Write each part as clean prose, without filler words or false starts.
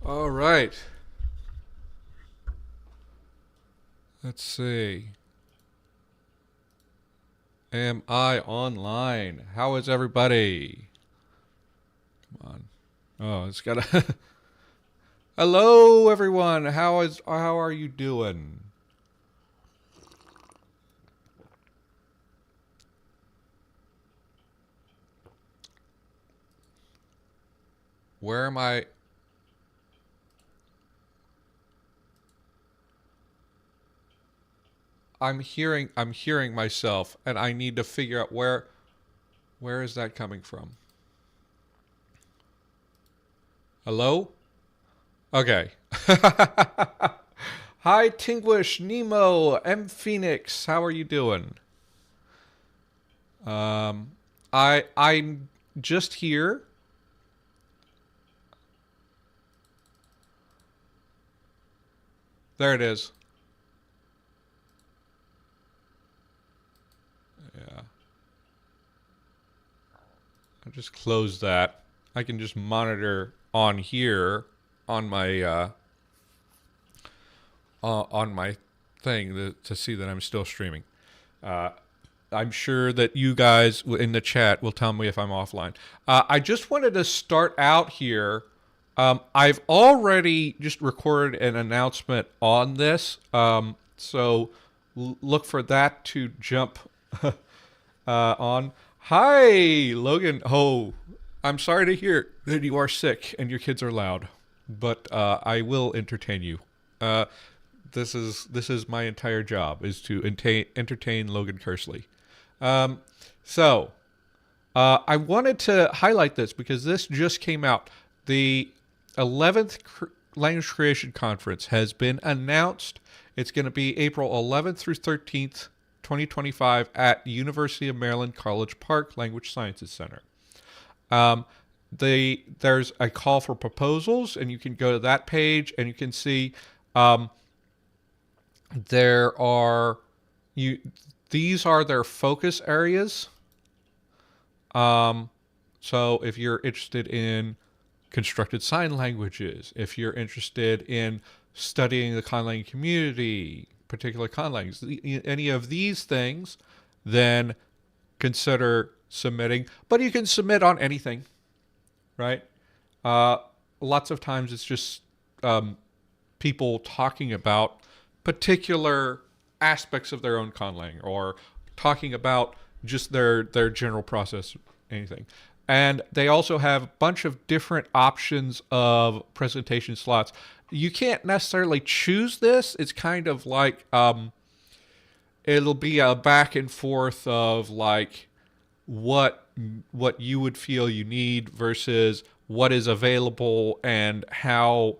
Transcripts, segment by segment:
All right. Let's see. Am I online? How is everybody? Come on. Oh, it's got a. Hello, everyone. How are you doing? Where am I? I'm hearing myself, and I need to figure out where is that coming from. Hello? Okay. Hi, Tinglish, Nemo, M Phoenix. How are you doing? Um, I'm just here. There it is. Yeah. I just closed that. I can just monitor on here on my thing to see that I'm still streaming. Uh, I'm sure that you guys in the chat will tell me if I'm offline. I just wanted to start out here. I've already just recorded an announcement on this, so look for that to jump on. Hi, Logan. Oh, I'm sorry to hear that you are sick and your kids are loud, but I will entertain you. Uh, this is my entire job is to entertain Logan Kersley. Um, so I wanted to highlight this because this just came out. The 11th Language Creation Conference has been announced. It's going to be April 11th through 13th, 2025 at University of Maryland College Park Language Sciences Center. Um, there's a call for proposals, and you can go to that page, and you can see um, there are you. These are their focus areas. Um, so if you're interested in constructed sign languages, if you're interested in studying the conlang community, particular conlangs, any of these things, then consider submitting. But you can submit on anything, right? Uh, Lots of times it's just people talking about particular aspects of their own conlang or talking about just their general process, anything. And they also have a bunch of different options of presentation slots. You can't necessarily choose this. It's kind of like it'll be a back and forth of like what what you would feel you need versus what is available and how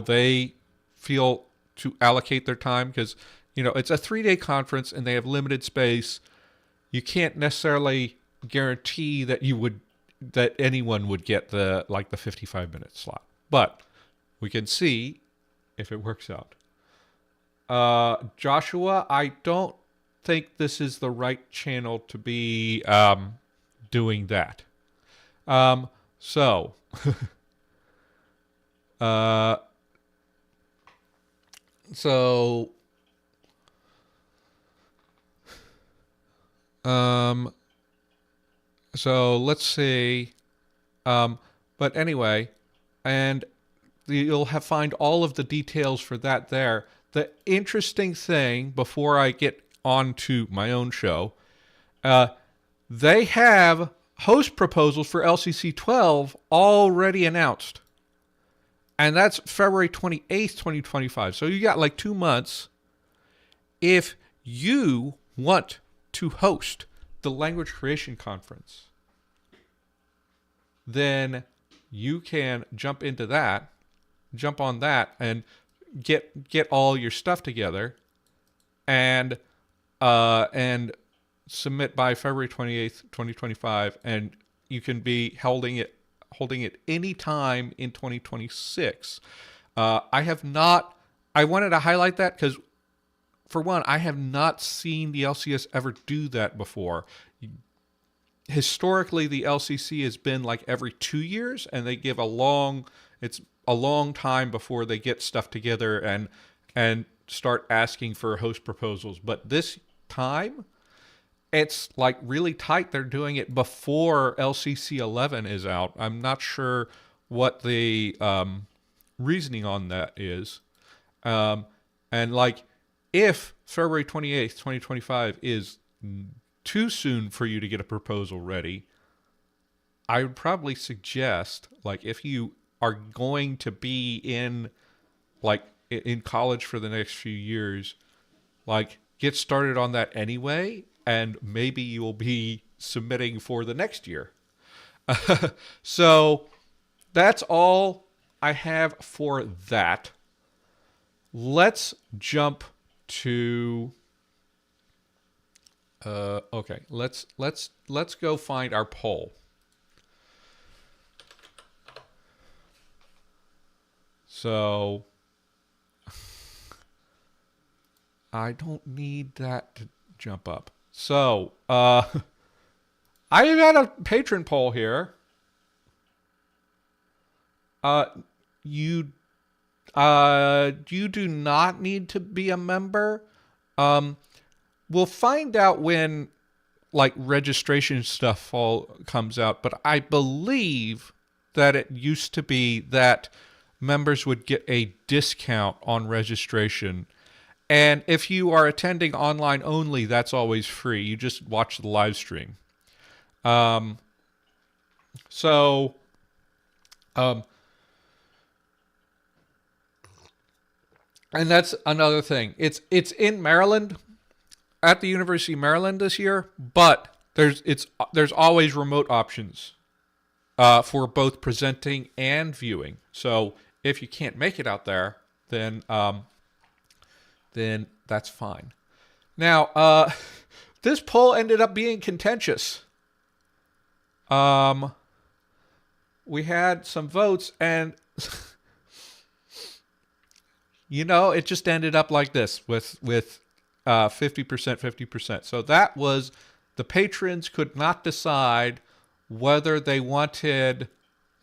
they feel to allocate their time, because it's a 3-day conference and they have limited space. You can't necessarily guarantee that anyone would get the 55-minute slot, but we can see if it works out. Joshua, I don't think this is the right channel to be doing that. So, uh, so, um, so let's see. But anyway, and you'll find all of the details for that there. The interesting thing, before I get on to my own show, they have host proposals for LCC 12 already announced. And that's February 28th, 2025. So you got like 2 months. If you want to host the Language Creation Conference, then you can jump on that, and get all your stuff together, and submit by February 28th, 2025, and you can be holding it any time in 2026. I wanted to highlight that because, for one, I have not seen the LCS ever do that before. Historically, the LCC has been like every 2 years, and they give a long it's a long time before they get stuff together and start asking for host proposals. But this time, it's like really tight. They're doing it before LCC 11 is out. I'm not sure what the reasoning on that is. Um, and like, if February 28th, 2025 is too soon for you to get a proposal ready, I would probably suggest, like, if you are going to be in, like, in college for the next few years, like, get started on that anyway, and maybe you'll be submitting for the next year. So that's all I have for that. Let's jump to okay, let's go find our poll. So I don't need that to jump up. So I had a patron poll here. You do not need to be a member. We'll find out when, like, registration stuff all comes out, but I believe that it used to be that members would get a discount on registration. And if you are attending online only, that's always free. You just watch the live stream. So and that's another thing. It's in Maryland, at the University of Maryland this year, but there's always remote options for both presenting and viewing. So if you can't make it out there, then that's fine. Now, this poll ended up being contentious. We had some votes, and it just ended up like this with 50%, 50%. So that was, the patrons could not decide whether they wanted,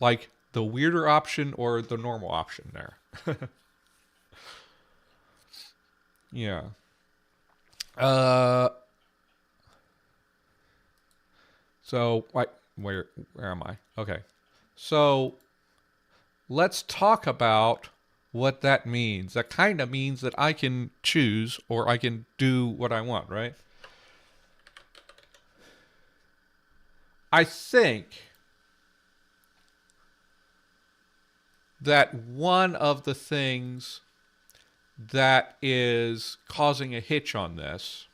like, the weirder option or the normal option there. Yeah. So where am I? Okay. So let's talk about what that means. That kind of means that I can choose, or I can do what I want, right? I think that one of the things that is causing a hitch on this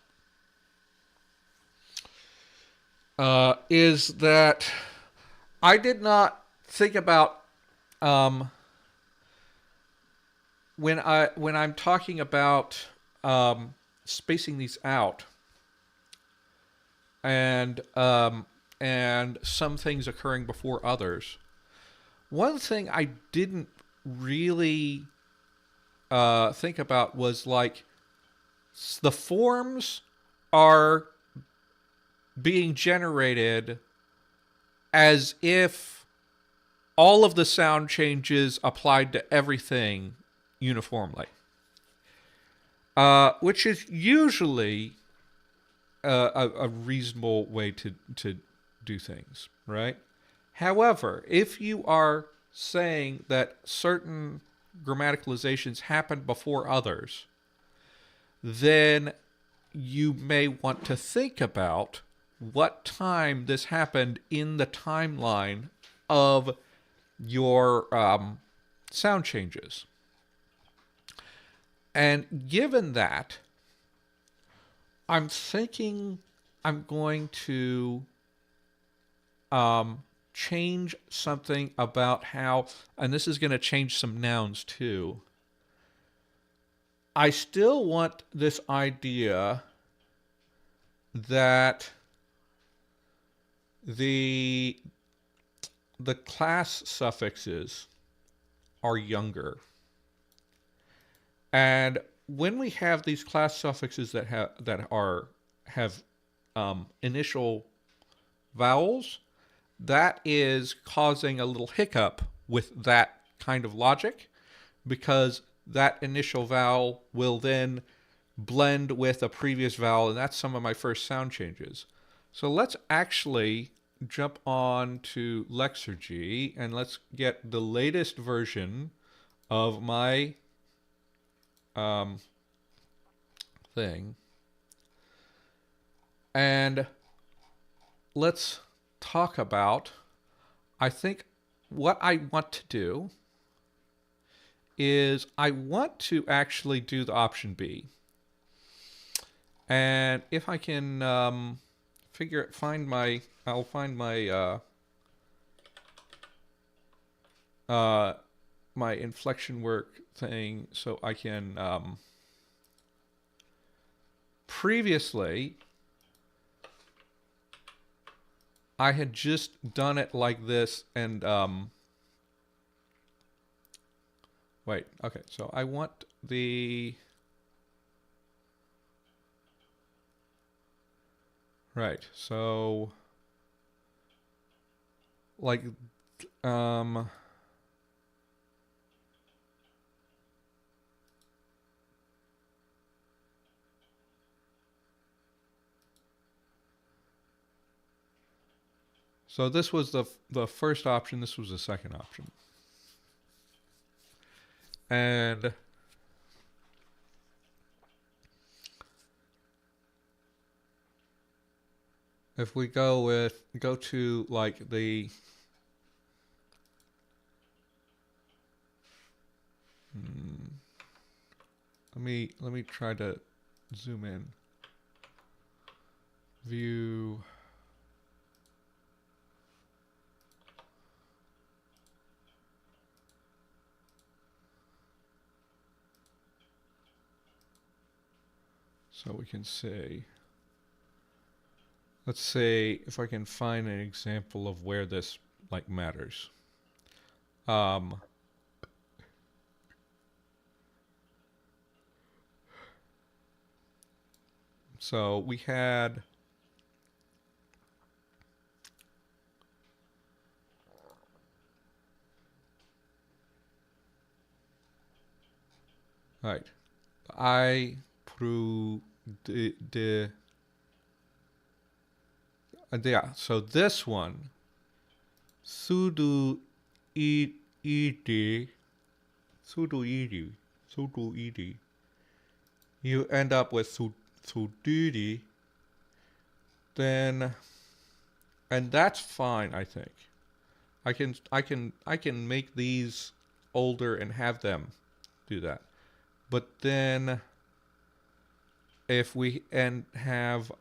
is that I did not think about when I'm talking about spacing these out and some things occurring before others. One thing I didn't really think about was, like, the forms are being generated as if all of the sound changes applied to everything uniformly, which is usually a reasonable way to do things, right? However, if you are saying that certain grammaticalizations happen before others, then you may want to think about what time this happened in the timeline of your sound changes. And given that, I'm thinking I'm going to change something about how, and this is going to change some nouns too. I still want this idea that the class suffixes are younger. And when we have these class suffixes that have initial vowels, that is causing a little hiccup with that kind of logic, because that initial vowel will then blend with a previous vowel, and that's some of my first sound changes. So let's actually jump on to Lexergy and let's get the latest version of my thing. And let's talk about, I think what I want to do is I want to actually do the option B. And if I can I'll find my my inflection work thing so I can previously I had just done it like this and wait, okay, so I want the right, so like so this was the first option, this was the second option. And if we go to like the let me try to zoom in. View. So we can say, let's say if I can find an example of where this like matters. So we had right. I pro de yeah. So this one, sudo ed sudo ed. You end up with sududi. Then, and that's fine. I think I can make these older and have them do that. But then if we and have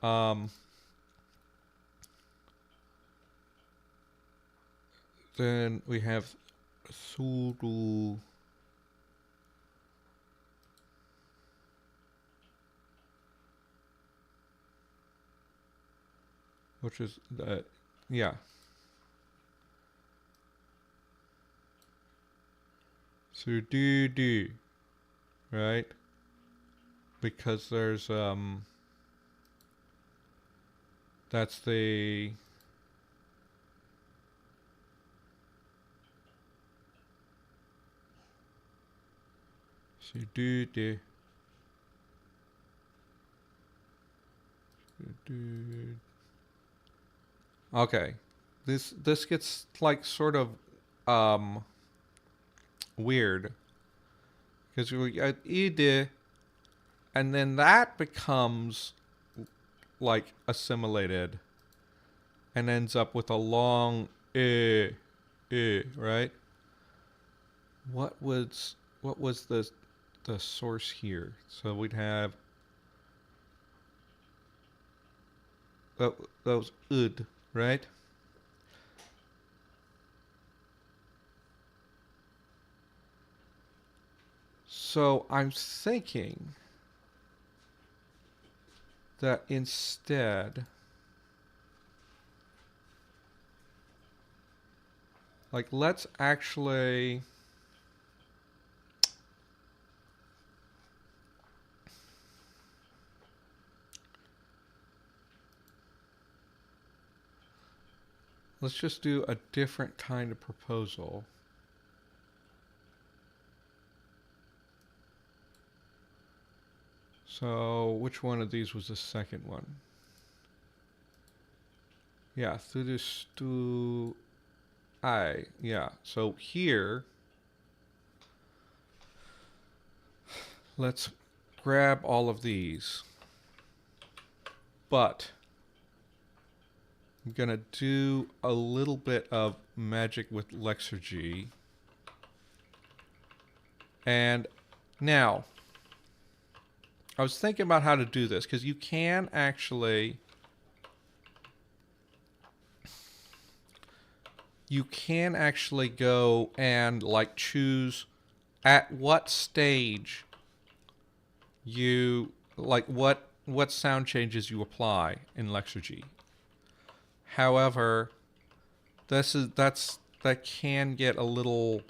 then we have sudo which is the yeah. Sudo, right? Because there's that's the sudo okay. This gets like sort of weird because we got ide and then that becomes like assimilated and ends up with a long right? What was the source here? So we'd have that was ud, right? So I'm thinking that instead, like, let's actually let's just do a different kind of proposal. So which one of these was the second one? Yeah, through this to I. Yeah. So here, let's grab all of these. But I'm going to do a little bit of magic with Lexergy. And now, I was thinking about how to do this, because you can actually go and like choose at what stage you like what sound changes you apply in Lexergy. However, that can get a little,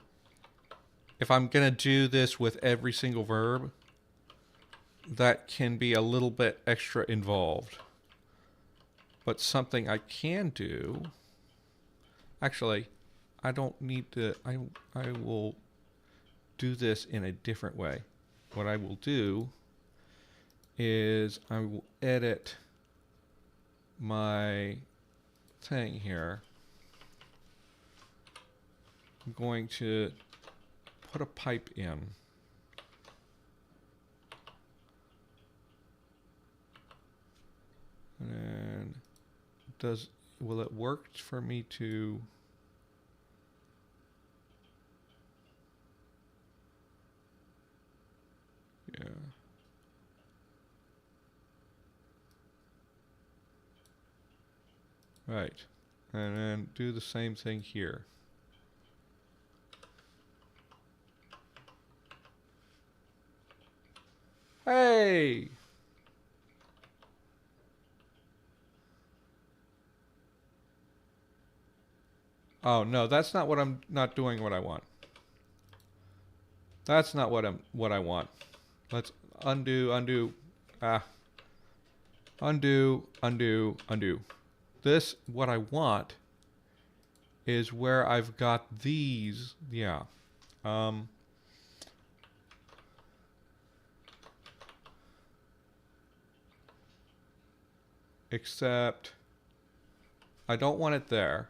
if I'm gonna do this with every single verb, that can be a little bit extra involved. But something I can do, actually, I don't need to, I will do this in a different way. What I will do is I will edit my thing here. I'm going to put a pipe in. And will it work for me to yeah. Right. And then do the same thing here. Hey! Oh no, that's not what I'm not doing what I want. That's not what I want. Let's undo. Undo. This, what I want, is where I've got these, yeah. Except I don't want it there.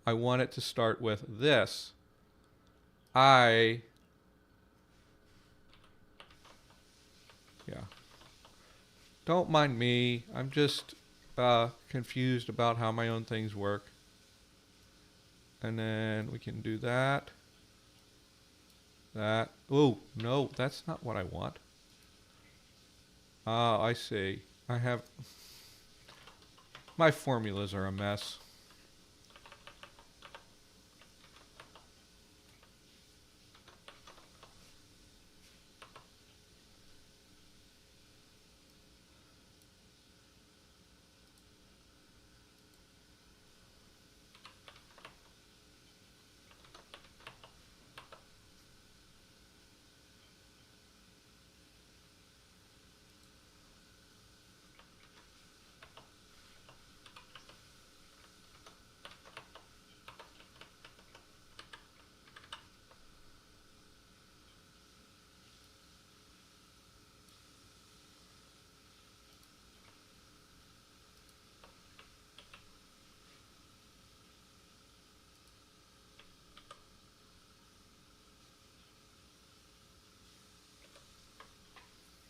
I want it to start with this. Yeah. Don't mind me. I'm just confused about how my own things work. And then we can do that. That. Oh, no, that's not what I want. Ah, I see. I have... My formulas are a mess.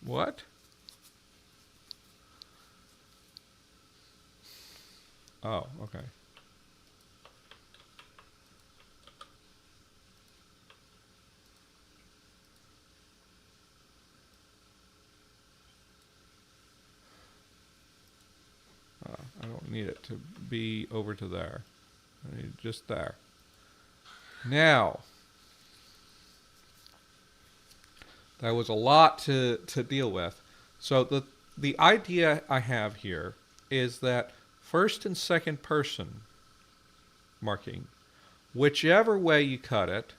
What? Oh, okay. I don't need it to be over to there. I need it just there. Now, that was a lot to deal with. So the idea I have here is that first and second person marking, whichever way you cut it,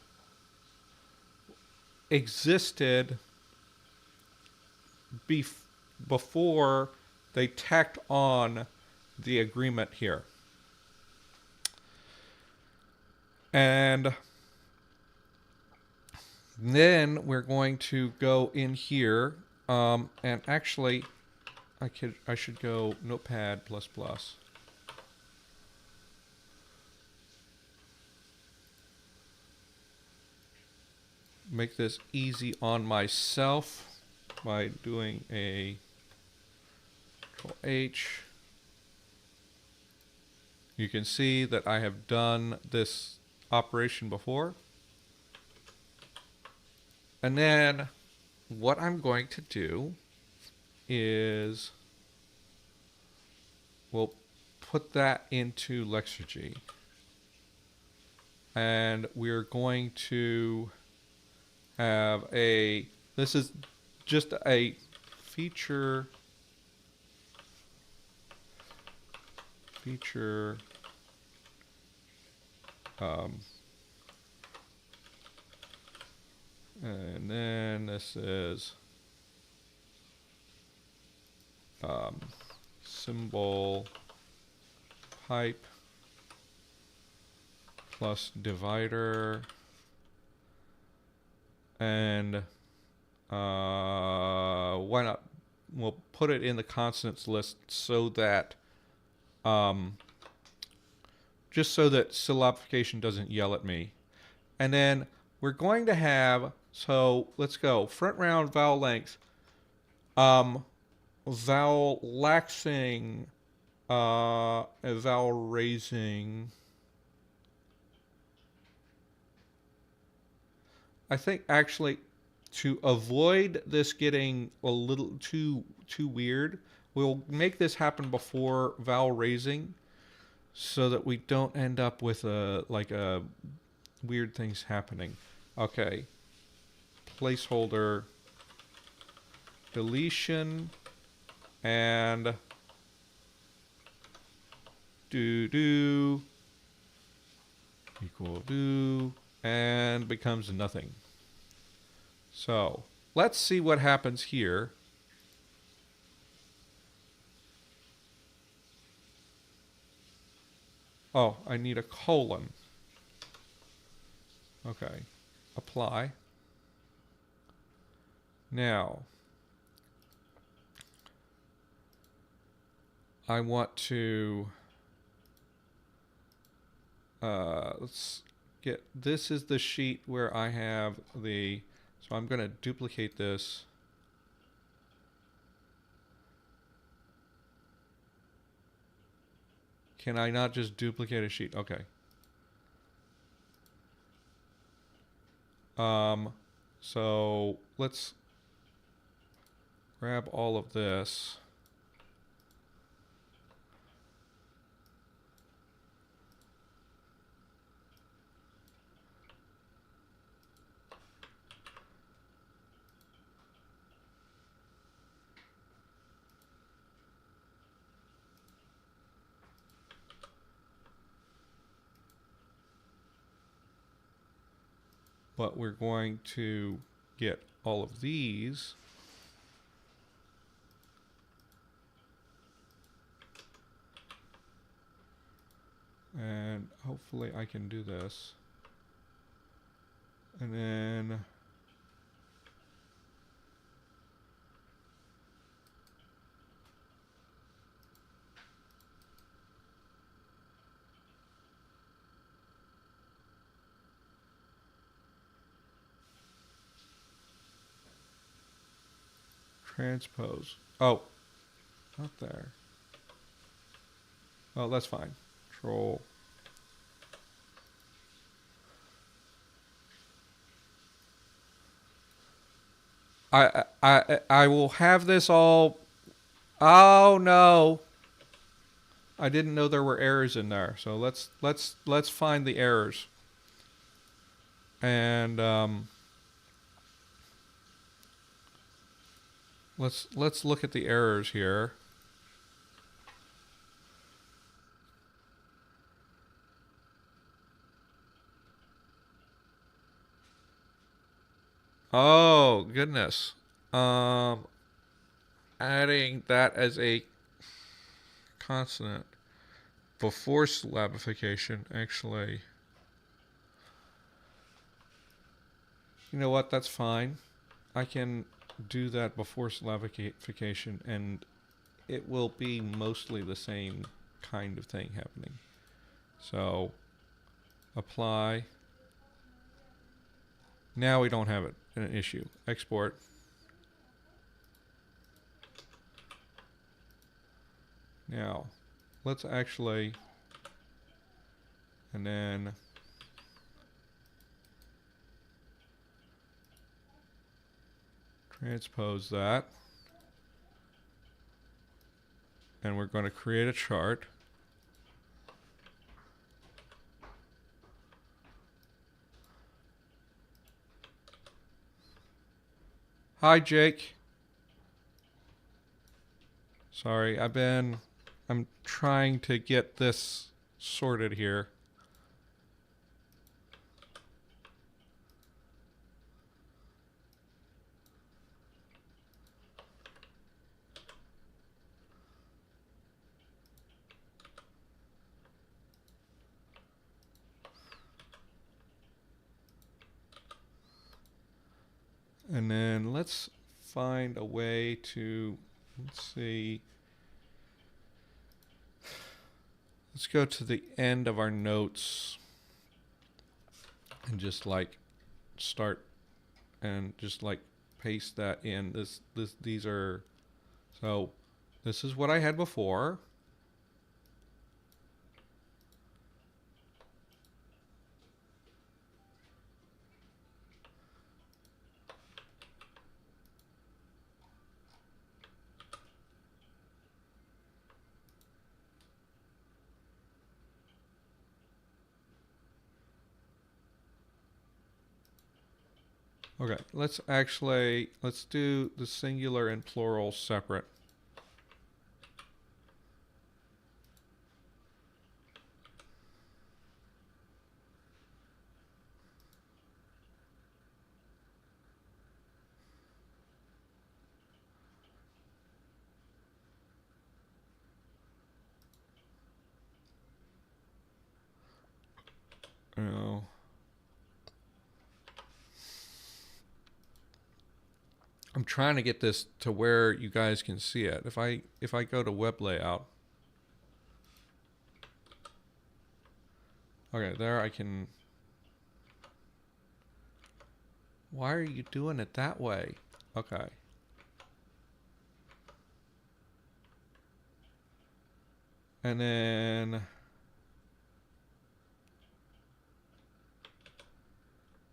existed before they tacked on the agreement here. And then we're going to go in here And actually, I should go Notepad++. Make this easy on myself by doing a Control H. You can see that I have done this operation before. And then what I'm going to do is we'll put that into Lexergy. And we're going to have this is just a feature and then this is symbol pipe plus divider, and why not? We'll put it in the constants list so that just so that syllabification doesn't yell at me. And then we're going to have, so let's go front round vowel length, vowel laxing, vowel raising. I think actually to avoid this getting a little too weird, we'll make this happen before vowel raising so that we don't end up with a weird things happening. Okay. Placeholder deletion and do equal do and becomes nothing. So let's see what happens here. Oh, I need a colon. Okay. Apply. Now, I want to, let's get, this is the sheet where I have the, so I'm going to duplicate this. Can I not just duplicate a sheet? Okay. So let's grab all of this. But we're going to get all of these. And hopefully I can do this. And then transpose. Oh, not there. Oh, that's fine. Control. I will have this all. Oh no. I didn't know there were errors in there. So let's find the errors. And let's look at the errors here. Oh goodness. Adding that as a consonant before syllabification actually. You know what? That's fine. I can do that before syllabification, and it will be mostly the same kind of thing happening. So apply. Now we don't have it an issue. Export. Now let's actually, and then transpose that. And we're going to create a chart. Hi, Jake. Sorry, I'm trying to get this sorted here. And then let's find a way to, let's see. Let's go to the end of our notes and just like start and just like paste that in. These are, so this is what I had before. Okay, let's do the singular and plural separate. Oh. I'm trying to get this to where you guys can see it. If I go to web layout. Okay, there I can. Why are you doing it that way? Okay. And then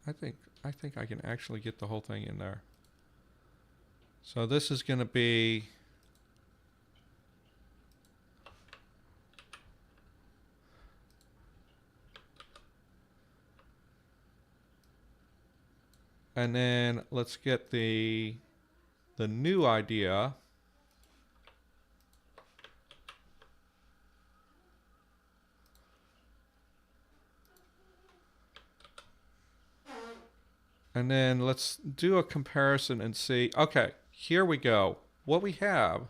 I think I can actually get the whole thing in there. So this is going to be and then let's get the new idea. And then let's do a comparison and see. Okay, here we go. What we have,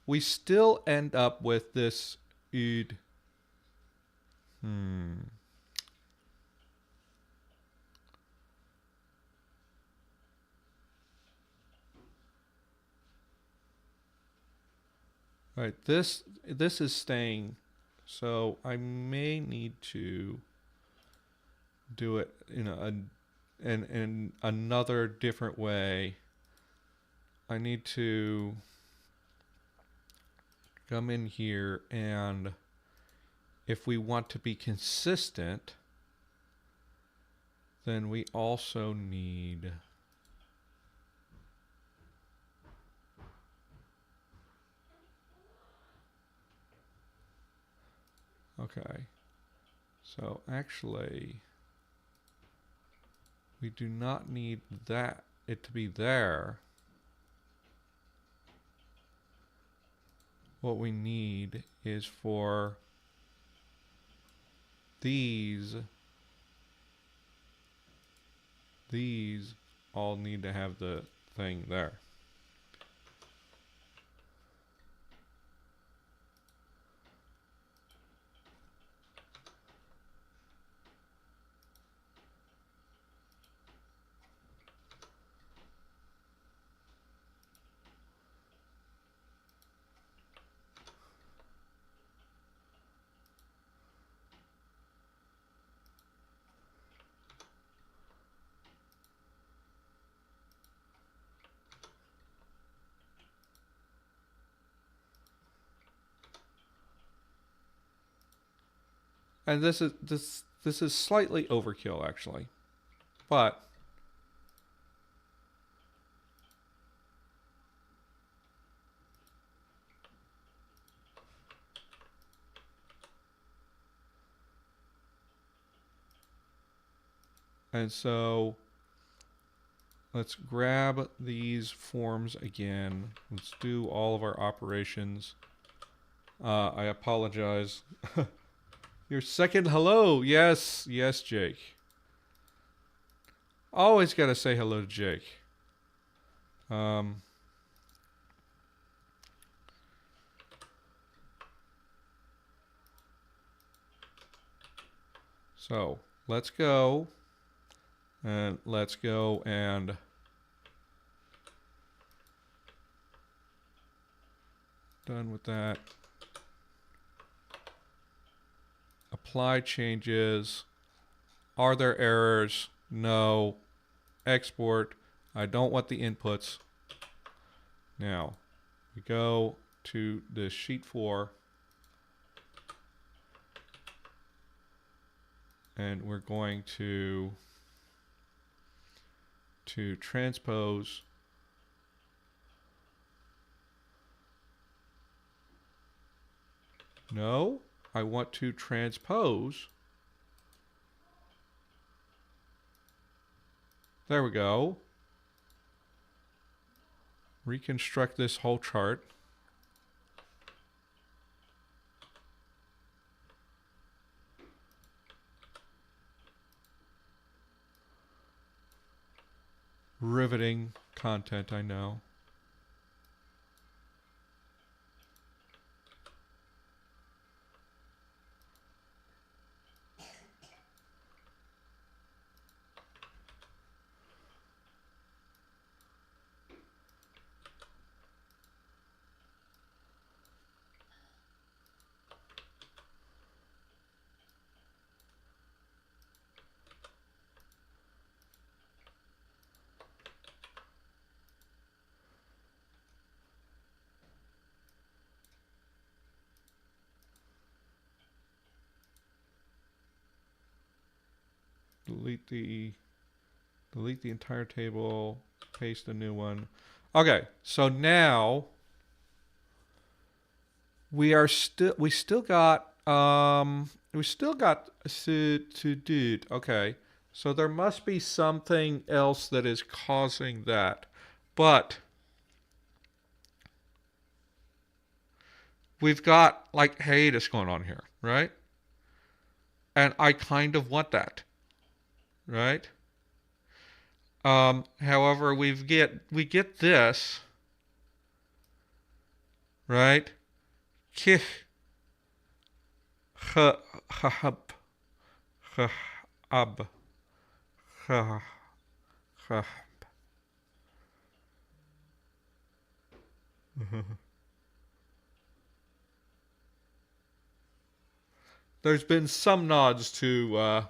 we still end up with this id. Right, this is staying, so I may need to do it in another different way. I need to come in here, and if we want to be consistent, then we also need okay. So actually, we do not need it to be there. What we need is for these all need to have the thing there. and this is slightly overkill actually, but and so let's grab these forms again. Let's do all of our operations. I apologize. Your second hello. Yes, yes, Jake. Always got to say hello to Jake. So let's go and done with that. Apply changes. Are there errors? No. Export. I don't want the inputs. Now we go to the sheet 4 and we're going to transpose no, I want to transpose. There we go. Reconstruct this whole chart. Riveting content, I know. Delete the entire table, paste a new one. Okay, so now we still got to do. Okay, so there must be something else that is causing that, but we've got like hiatus going on here, right? And I kind of want that, right? However, we get this, right? Kih, hab, ab, There's been some nods to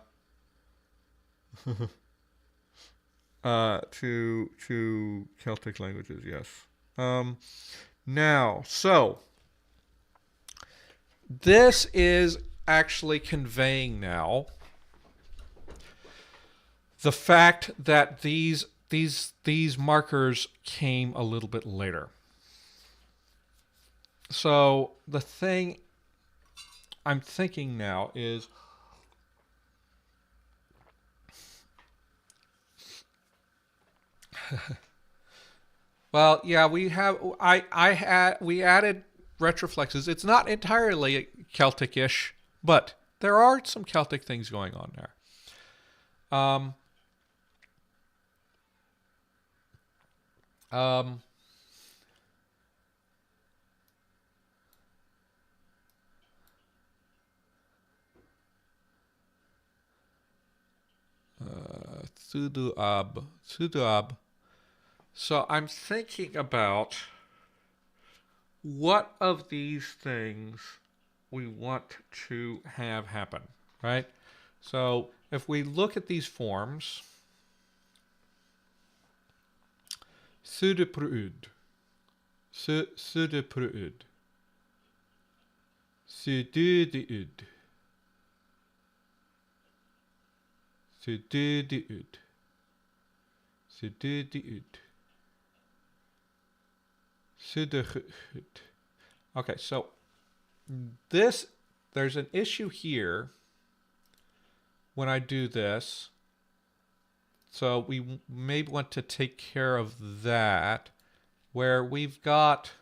to Celtic languages, yes. Now, so this is actually conveying now the fact that these markers came a little bit later. So the thing I'm thinking now is well, yeah, we added retroflexes. It's not entirely Celtic-ish, but there are some Celtic things going on there. Sudoab. So I'm thinking about what of these things we want to have happen, right? So if we look at these forms, Sudeprud, Sudeprud, Sudeud, Sudoot. Sudoot. Sudoot. Okay, so there's an issue here when I do this. So we may want to take care of that, where we've got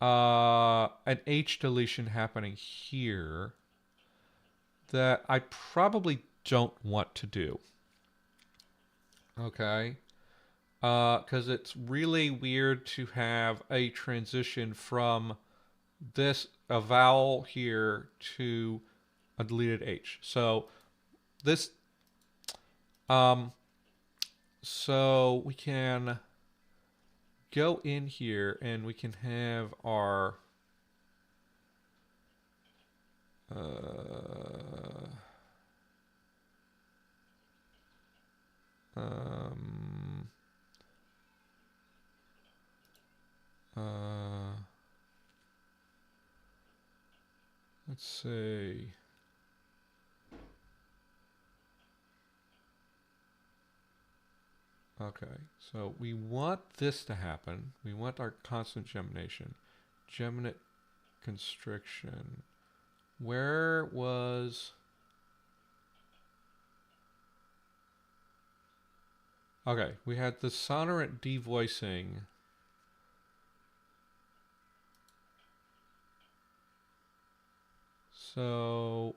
an H deletion happening here that I probably don't want to do. Okay. Because it's really weird to have a transition from a vowel here to a deleted H. So this, so we can go in here and we can have our let's see. Okay, so we want this to happen. We want our constant gemination. Geminate constriction. Where was... Okay, we had the sonorant devoicing. So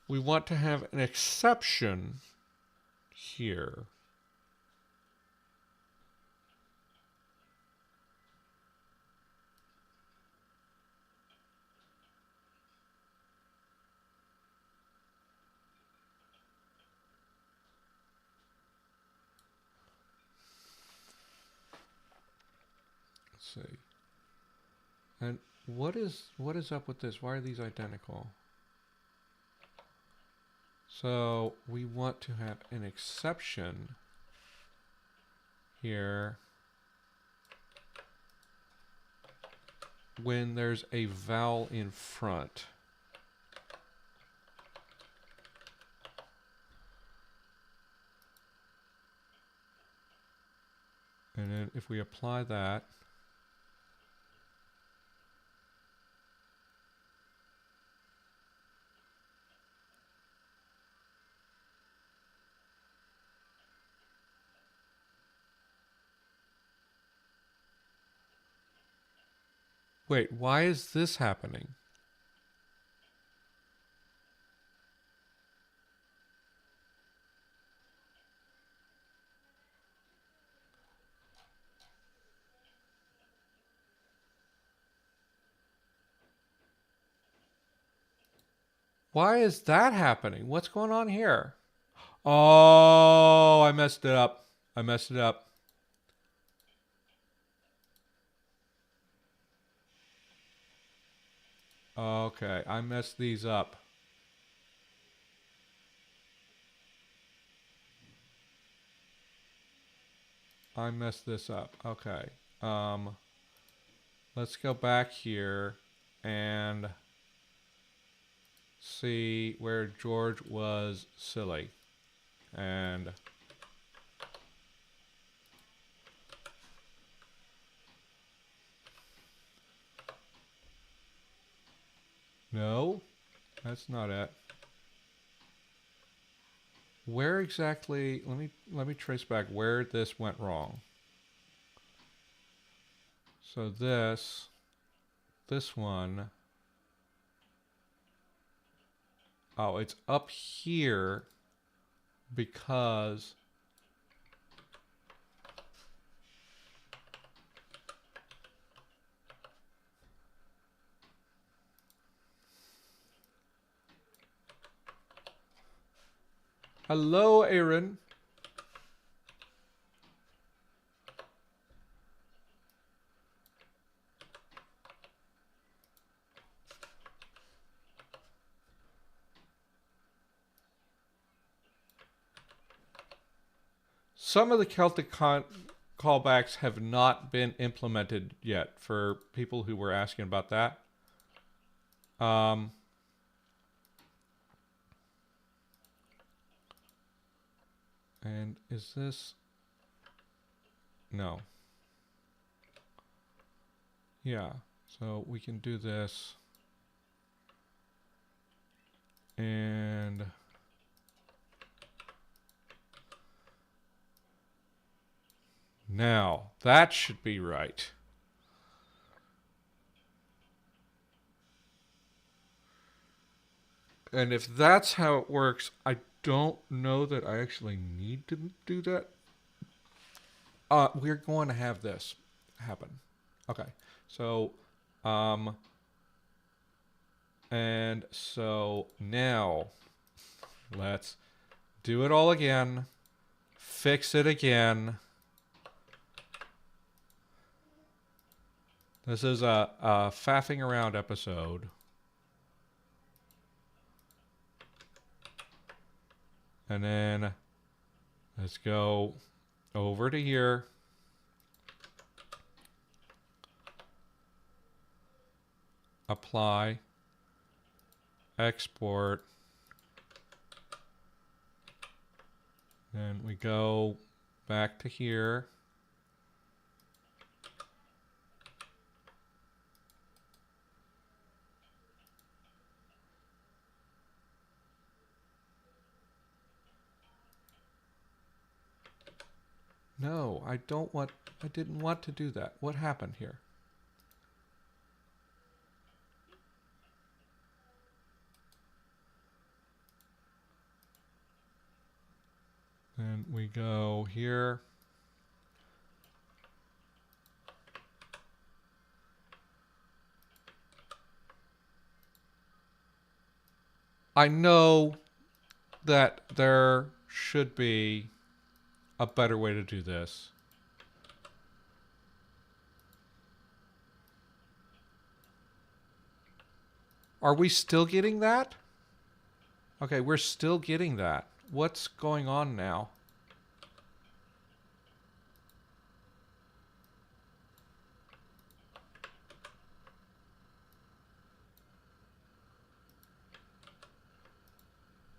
we want to have an exception here. Let's see. And what is up with this? Why are these identical? So we want to have an exception here when there's a vowel in front. And then if we apply that, wait, why is this happening? Why is that happening? What's going on here? Oh, I messed it up. I messed it up. Okay, I messed these up. I messed this up. Okay. Let's go back here and see where George was silly. And no, that's not it. Where exactly, let me trace back where this went wrong. So this one, oh, it's up here because hello, Aaron. Some of the Celtic callbacks have not been implemented yet for people who were asking about that. And is this? No. Yeah. So we can do this. And now that should be right. And if that's how it works, I don't know that I actually need to do that. We're going to have this happen. Okay. So, um, and so now let's do it all again. Fix it again. This is a faffing around episode. And then let's go over to here. Apply. Export. Then we go back to here. No, I didn't want to do that. What happened here? Then we go here. I know that there should be a better way to do this. Are we still getting that? Okay, we're still getting that. What's going on now?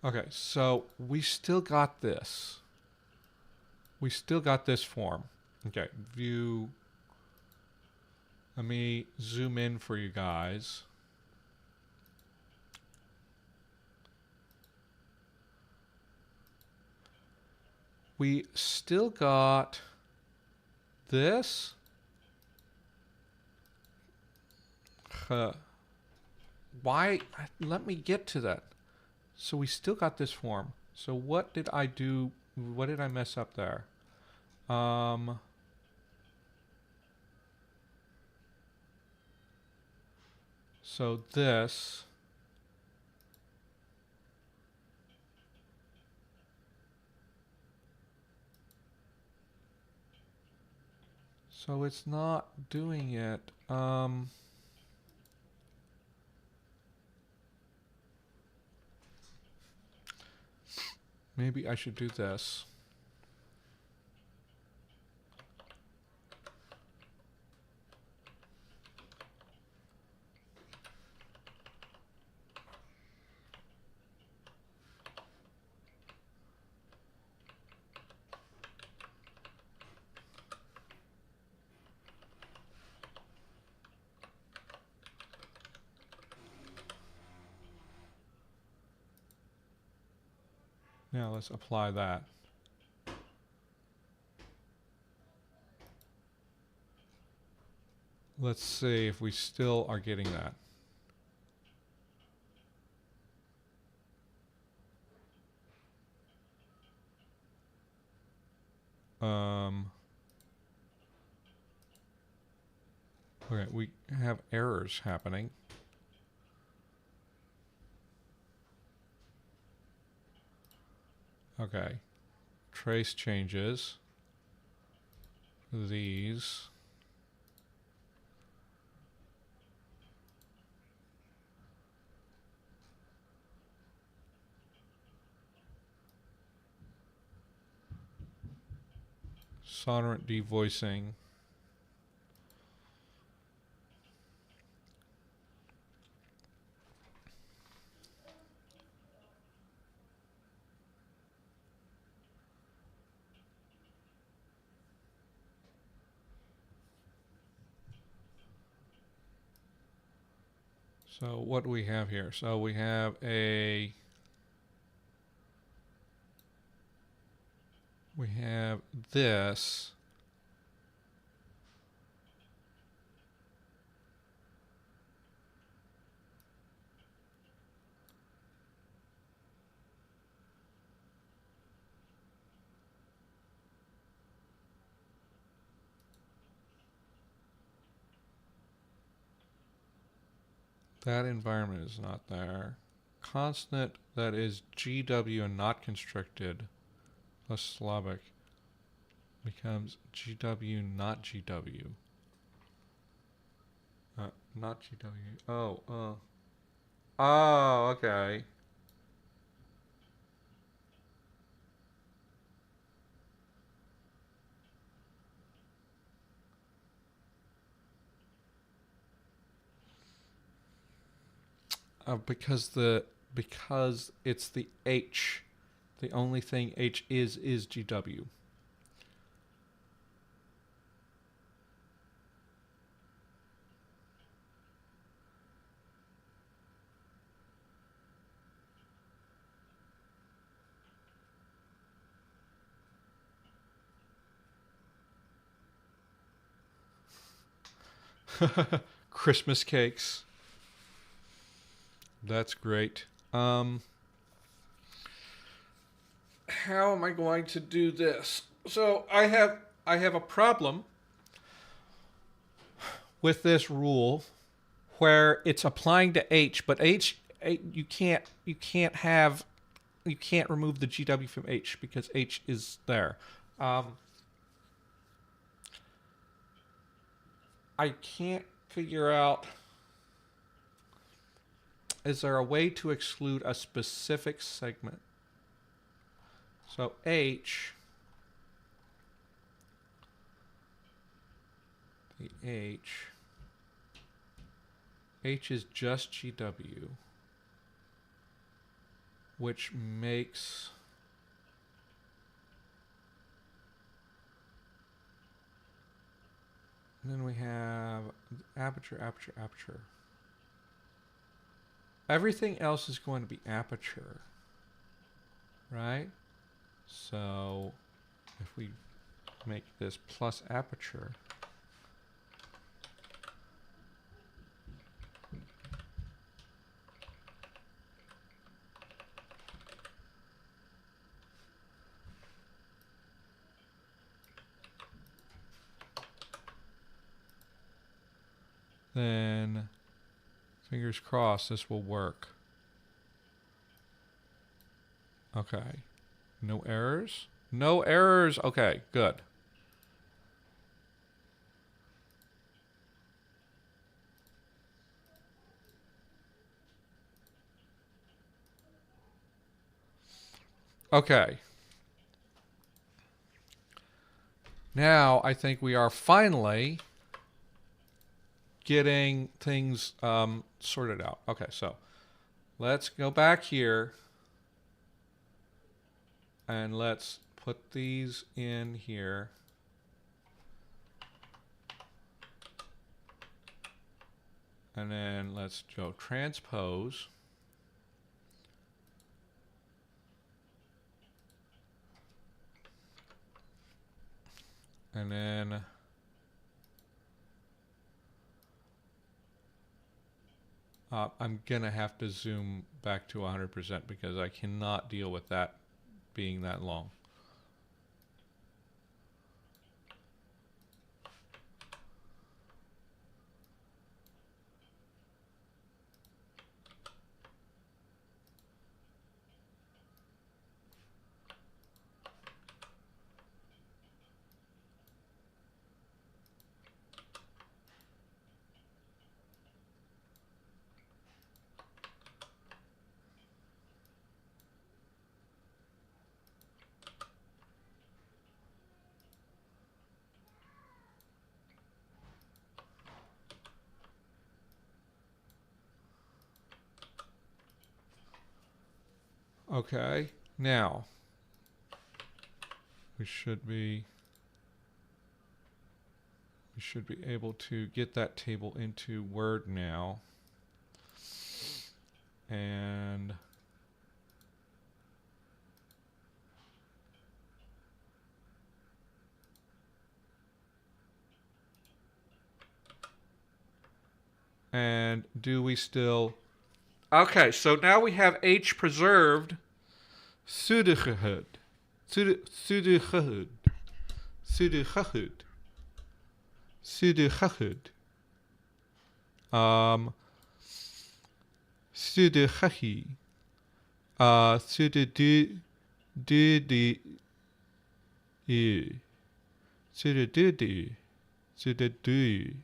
Okay, so we still got this. We still got this form. Okay, view. Let me zoom in for you guys. We still got this. Why? Let me get to that. So we still got this form. So what did I do? What did I mess up there? So this. So it's not doing it. Maybe I should do this. Now let's apply that. Let's see if we still are getting that. Okay, we have errors happening. Okay. Trace changes. These. Sonorant devoicing. So what do we have here? So we have this. That environment is not there. Constant that is GW and not constricted plus Slavic becomes GW not GW. Not GW. Oh, okay. Because it's the H. The only thing H is GW. Christmas cakes. That's great. How am I going to do this? So I have a problem with this rule where it's applying to H, but H you can't remove the GW from H because H is there. I can't figure out, is there a way to exclude a specific segment? So H, the H is just GW, which makes and then we have aperture, aperture, aperture. Everything else is going to be aperture, right? So if we make this plus aperture, then fingers crossed this will work. Okay. No errors? No errors. Okay, good. Okay. Now I think we are finally getting things sorted out. Okay, so let's go back here and let's put these in here. And then let's go transpose. And then I'm going to have to zoom back to 100% because I cannot deal with that being that long. Okay, now we should be able to get that table into Word now. And do we still... Okay, so now we have H preserved. Sudigehud. Sudigehud. Sudigehud. Sudigehud. Sudigehi. Sudidu. Dudi. Sudidu. Sudidu.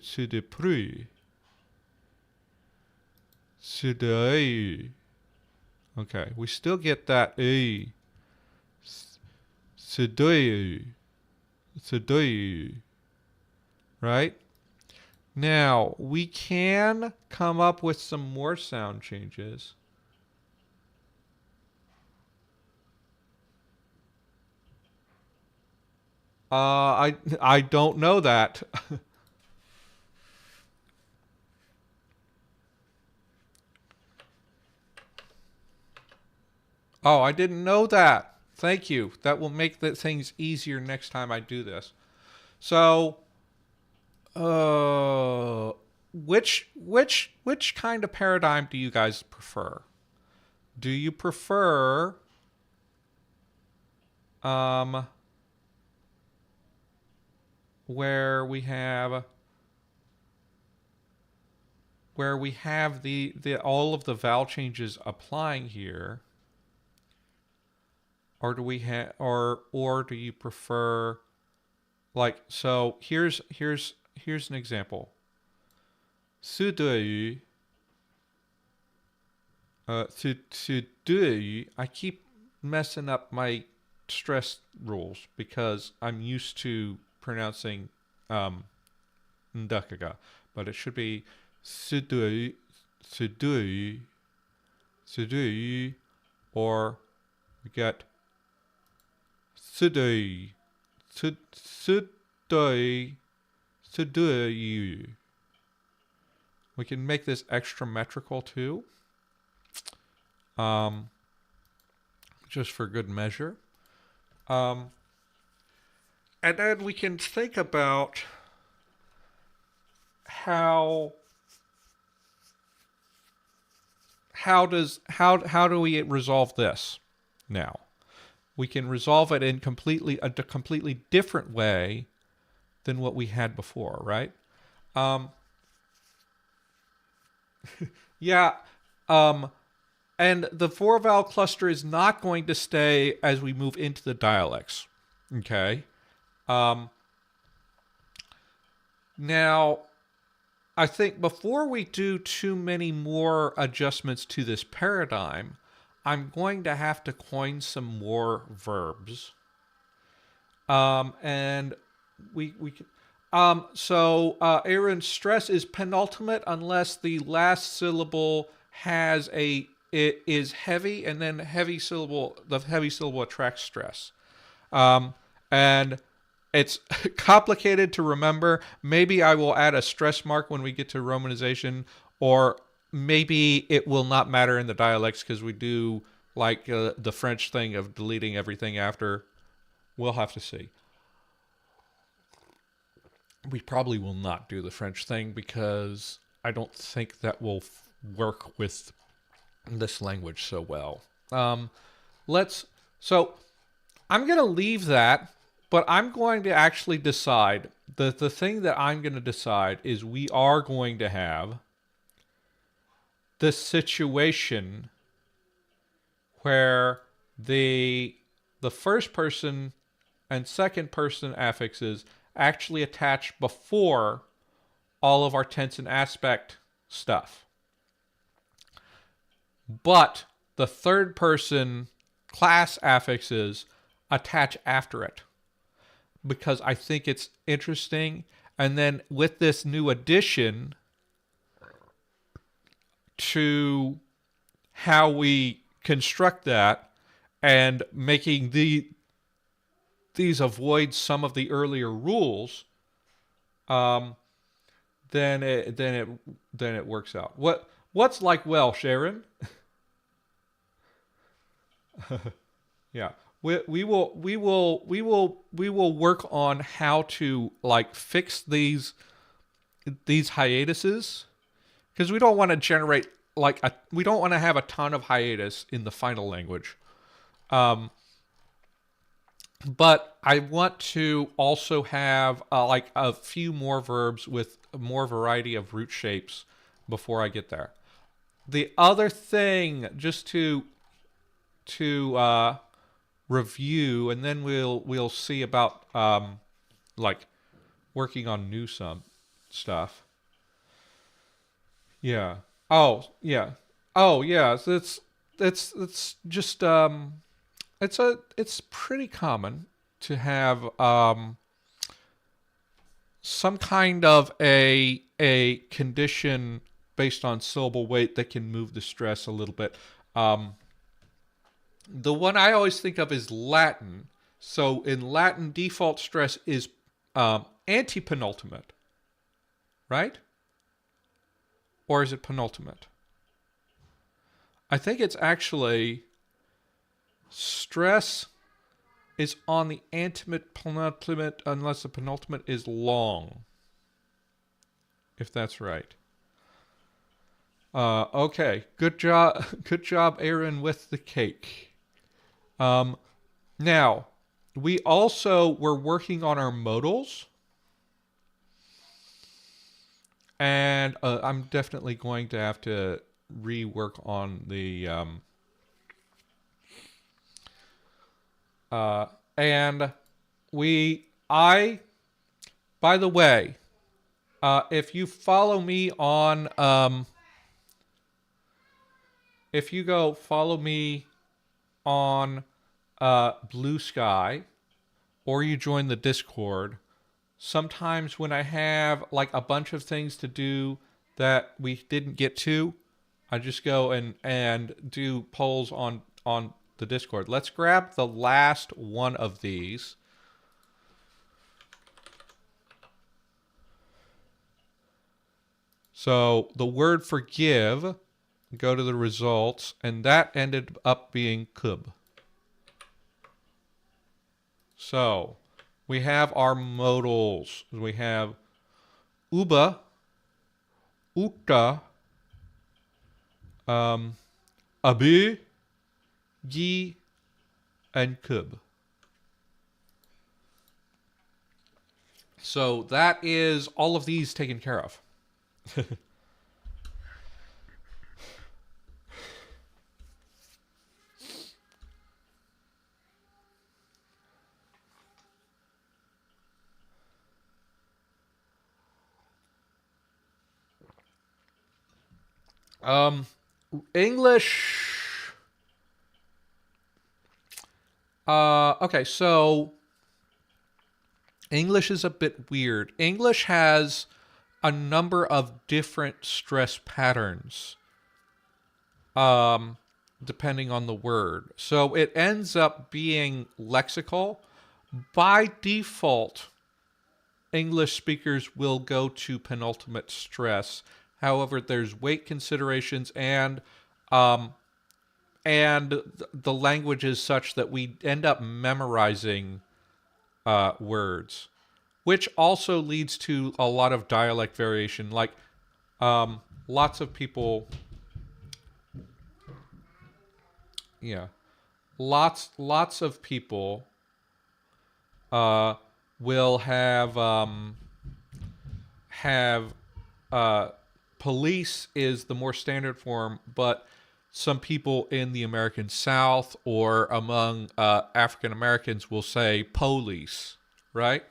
Sudipru. Sudai. Okay, we still get that E. Sudoi. Sudoi. Right? Now, we can come up with some more sound changes. I don't know that. Oh, I didn't know that. Thank you. That will make the things easier next time I do this. So, which kind of paradigm do you guys prefer? Do you prefer where we have the all of the vowel changes applying here, or do we have or do you prefer, like, so here's an example. Sudui. Sudui. I keep messing up my stress rules because I'm used to pronouncing ndakaga, but it should be sudui, sudui, sudui, or we get sudui, sudui, sudui. We can make this extra metrical too, just for good measure. And then we can think about how do we resolve this now? We can resolve it in a completely different way than what we had before, right? Yeah. And the 4-vowel cluster is not going to stay as we move into the dialects. Okay. Now, I think before we do too many more adjustments to this paradigm, I'm going to have to coin some more verbs. And we can... So Aaron's stress is penultimate unless the last syllable it is heavy, and then the heavy syllable attracts stress. And it's complicated to remember. Maybe I will add a stress mark when we get to romanization, or maybe it will not matter in the dialects because we do like the French thing of deleting everything after. We'll have to see. We probably will not do the French thing because I don't think that will work with this language so well. So I'm going to leave that, but I'm going to actually decide. The thing that I'm going to decide is we are going to have this situation where the first person and second person affixes actually attach before all of our tense and aspect stuff. But the third person class affixes attach after it, because I think it's interesting. And then with this new addition to how we construct that and making these avoid some of the earlier rules, then it works out. What's like Welsh, Aaron? Yeah. We will work on how to like fix these hiatuses because we don't want to generate we don't want to have a ton of hiatus in the final language. Um, but I want to also have like a few more verbs with more variety of root shapes before I get there. The other thing, just to review, and then we'll see about like working on new some stuff. Yeah. Oh yeah. Oh yeah. So it's just it's pretty common to have some kind of a condition based on syllable weight that can move the stress a little bit. Um, the one I always think of is Latin. So in Latin, default stress is anti-penultimate, right? Or is it penultimate? I think it's actually stress is on the penultimate unless the penultimate is long, if that's right. Okay, good job, good job, Aaron, with the cake. Um, now we also were working on our modals, and I'm definitely going to have to rework on the uh, and I by the way, if you follow me on if you go follow me on Blue Sky or you join the Discord, sometimes when I have like a bunch of things to do that we didn't get to, I just go and do polls on the Discord. Let's grab the last one of these. So the word forgive, go to the results, and that ended up being kub. So we have our modals. We have uba, ukta, abi, yi, and kub. So that is all of these taken care of. Um, English. Okay, so English is a bit weird. English has a number of different stress patterns, um, depending on the word. So it ends up being lexical. By default, English speakers will go to penultimate stress. However, there's weight considerations um, and the language is such that we end up memorizing words, which also leads to a lot of dialect variation. Like lots of people, yeah, lots of people uh, will have police is the more standard form, but some people in the American South or among African Americans will say police, right?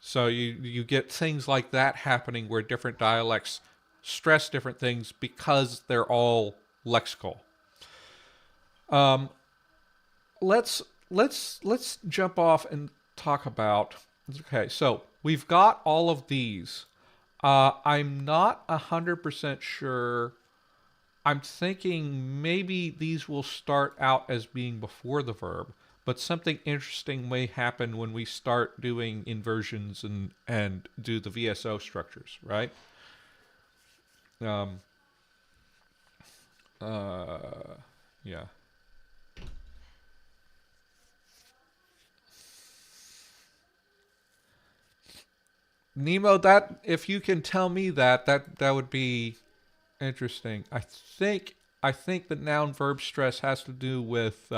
So you get things like that happening where different dialects stress different things because they're all lexical. Um, let's jump off and talk about. Okay, so we've got all of these. I'm not 100% sure. I'm thinking maybe these will start out as being before the verb, but something interesting may happen when we start doing inversions and do the VSO structures, right? Um, Yeah. Nemo, that if you can tell me that would be interesting. I think the noun verb stress has to do with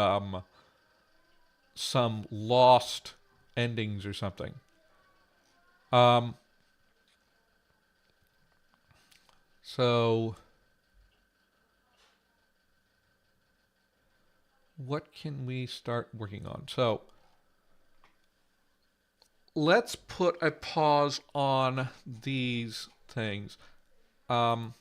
some lost endings or something. Um, so what can we start working on? So let's put a pause on these things. Um,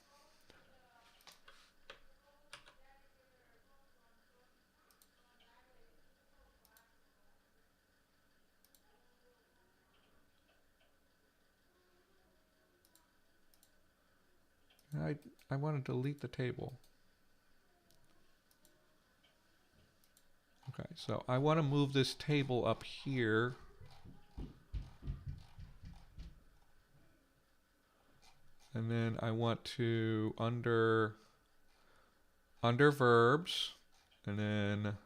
I I want to delete the table. Okay, so I want to move this table up here. And then I want to under verbs, and then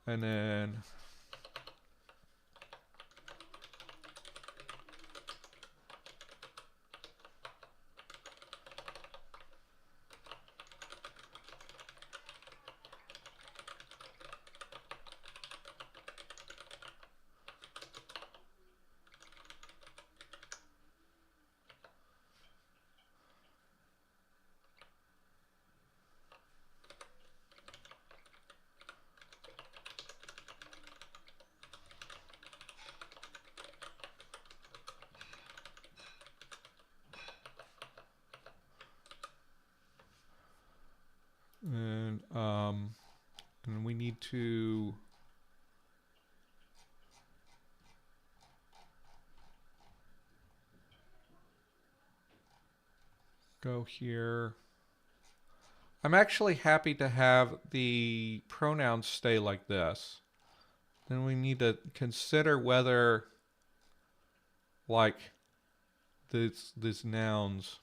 and um and we need to go here. I'm actually happy to have the pronouns stay like this. Then we need to consider whether like these nouns.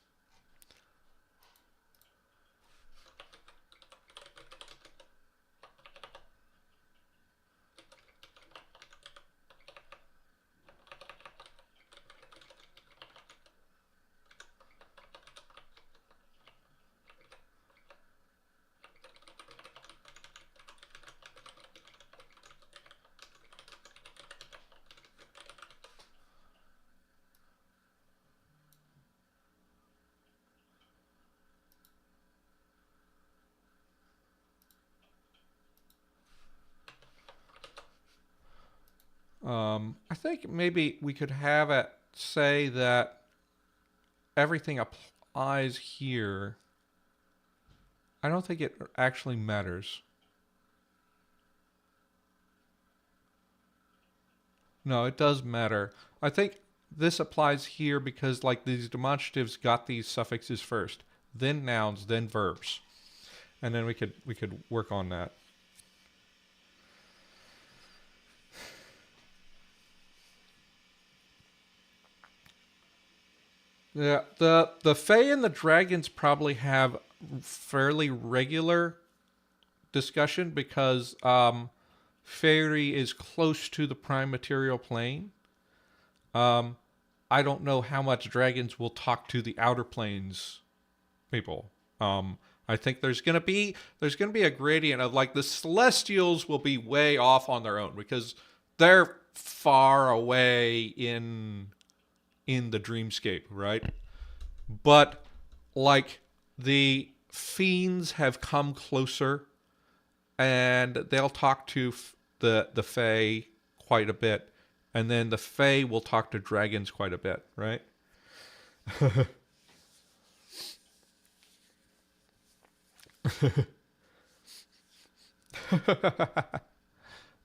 I think maybe we could have it say that everything applies here. I don't think it actually matters. No, it does matter. I think this applies here because like these demonstratives got these suffixes first, then nouns, then verbs. And then we could work on that. Yeah, the Fae and the dragons probably have fairly regular discussion because fairy is close to the prime material plane. Um, I don't know how much dragons will talk to the outer planes people. I think there's gonna be a gradient of like the celestials will be way off on their own because they're far away in the dreamscape, right? But like the fiends have come closer and they'll talk to the fae quite a bit, and then the fae will talk to dragons quite a bit, right?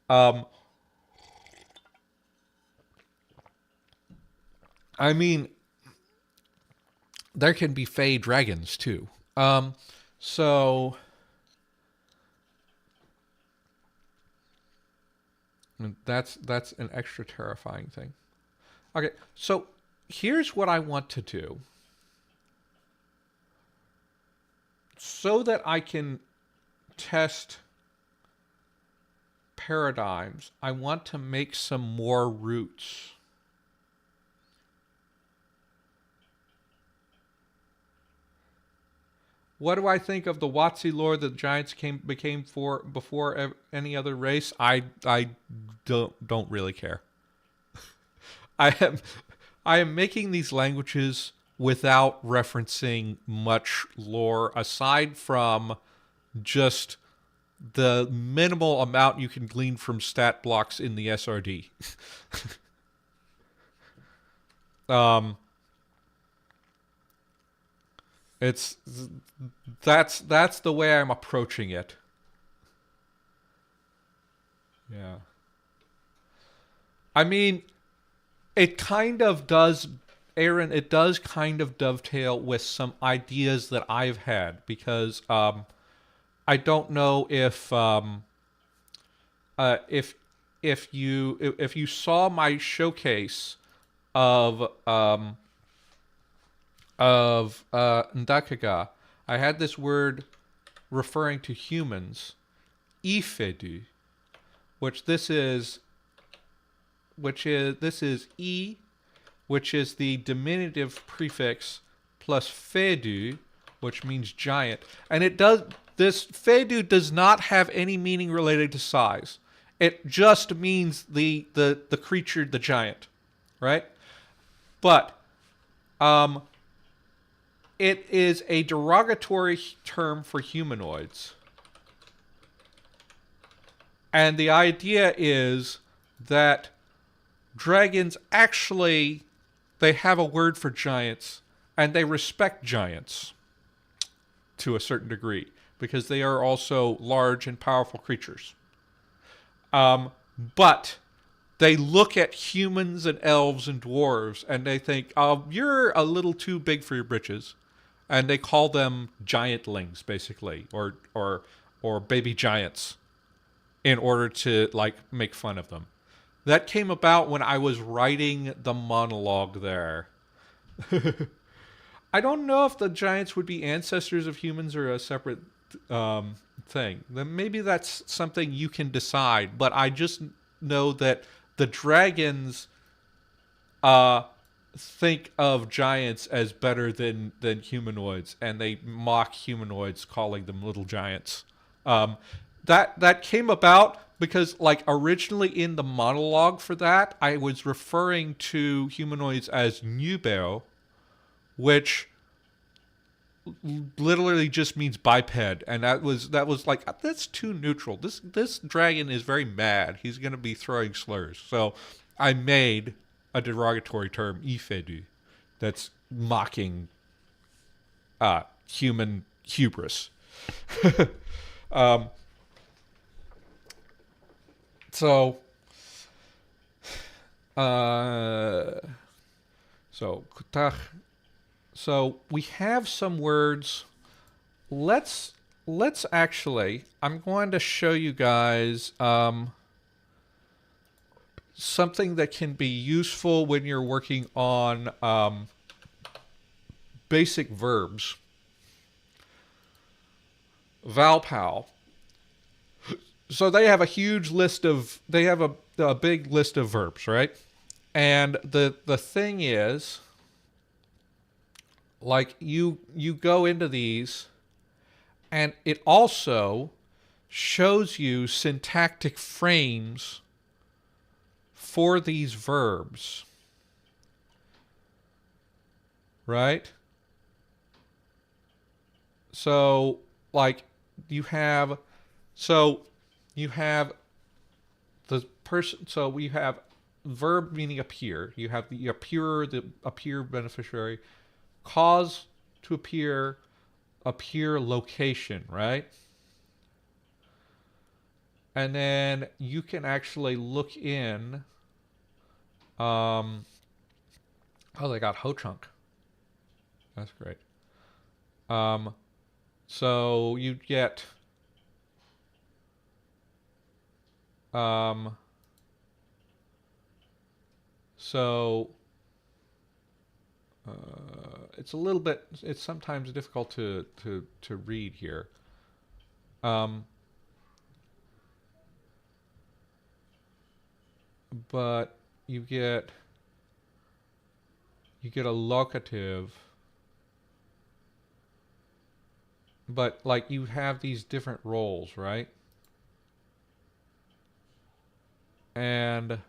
um, I mean, there can be fae dragons too. So that's an extra terrifying thing. Okay, so here's what I want to do. so that I can test paradigms, I want to make some more roots. What do I think of the Watsi lore that the Giants became for before any other race? I don't really care. I am I am making these languages without referencing much lore aside from just the minimal amount you can glean from stat blocks in the SRD. um, it's that's the way I'm approaching it. Yeah. I mean, it kind of does, Aaron, it does kind of dovetail with some ideas that I've had because I don't know uh, if if you saw my showcase of Ndakaga, I had this word referring to humans, ifedu, which this is e, which is the diminutive prefix, plus fedu, which means giant, and it does this fedu does not have any meaning related to size. It just means the creature, the giant, right? But it is a derogatory term for humanoids. And the idea is that dragons actually, they have a word for giants, and they respect giants to a certain degree because they are also large and powerful creatures. But they look at humans and elves and dwarves and they think, oh, you're a little too big for your britches. And they call them giantlings, basically, or baby giants, in order to like make fun of them. That came about when I was writing the monologue there. I don't know if the giants would be ancestors of humans or a separate thing. Then maybe that's something you can decide. But I just know that the dragons think of giants as better than humanoids, and they mock humanoids, calling them little giants. That came about because, like, originally in the monologue for that, I was referring to humanoids as nubeo, which literally just means biped, and that was like, that's too neutral. This dragon is very mad. He's going to be throwing slurs. So I made a derogatory term, ifedu, that's mocking human hubris. So, kutach. So we have some words. Let's actually. I'm going to show you guys something that can be useful when you're working on basic verbs. Valpal. So they have a huge list of, they have a big list of verbs, right? And the thing is, like, you go into these, and it also shows you syntactic frames for these verbs, right? So, like, you have the person. So we have verb meaning appear. You have the appear beneficiary, cause to appear location, right? And then you can actually look in. Oh, they got ho chunk. That's great. So you get so it's a little bit, it's sometimes difficult to read here. Um, but you get a locative, but like you have these different roles, right? And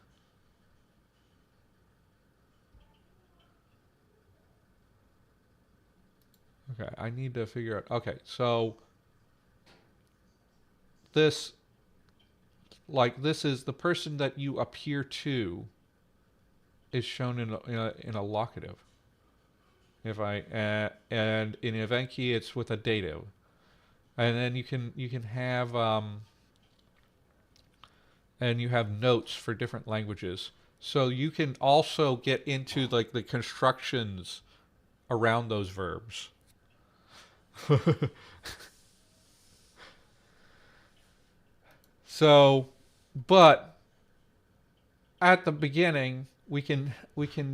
okay, I need to figure out. Okay, so this, like, this is the person that you appear to is shown in a locative. If I and in event key, it's with a dative, and then you can have and you have notes for different languages. So you can also get into like the constructions around those verbs. So, but at the beginning, we can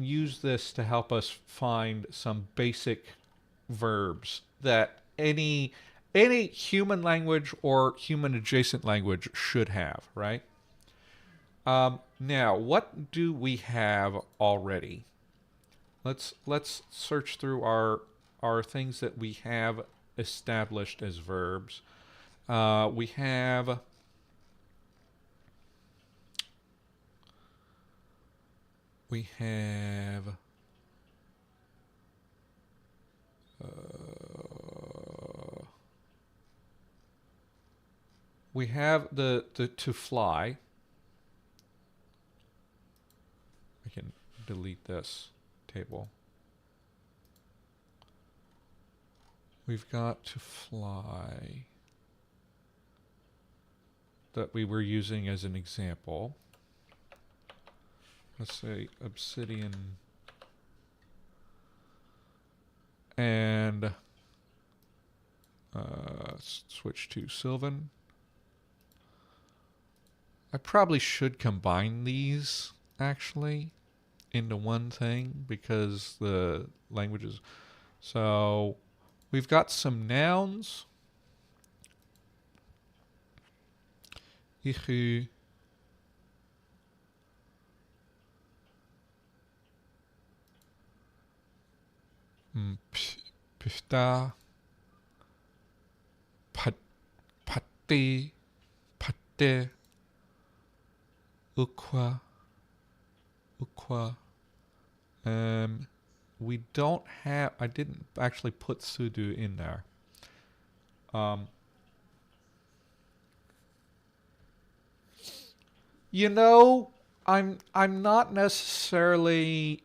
use this to help us find some basic verbs that any human language or human adjacent language should have, right? Now, what do we have already? Let's search through our things that we have established as verbs. We have we have we have the to fly. I can delete this table. We've got to fly that we were using as an example. Let's say obsidian and switch to Sylvan. I probably should combine these actually into one thing because the languages. So we've got some nouns. Ichu. Pista. Pate. Pate. Ukwa. Ukwa. We don't have. I didn't actually put sudo in there. You know, I'm not necessarily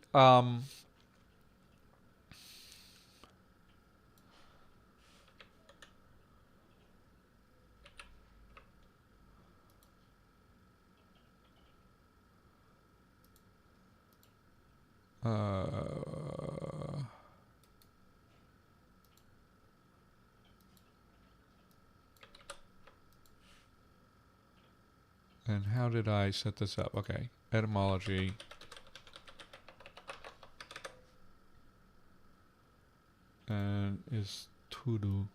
and how did I set this up? Okay, etymology. And is tudo.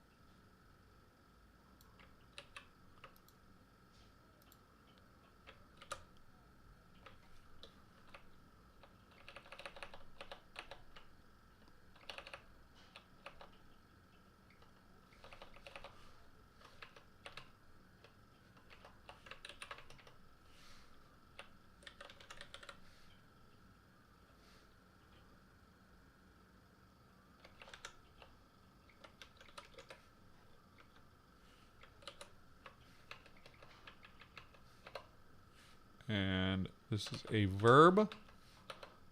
And this is a verb.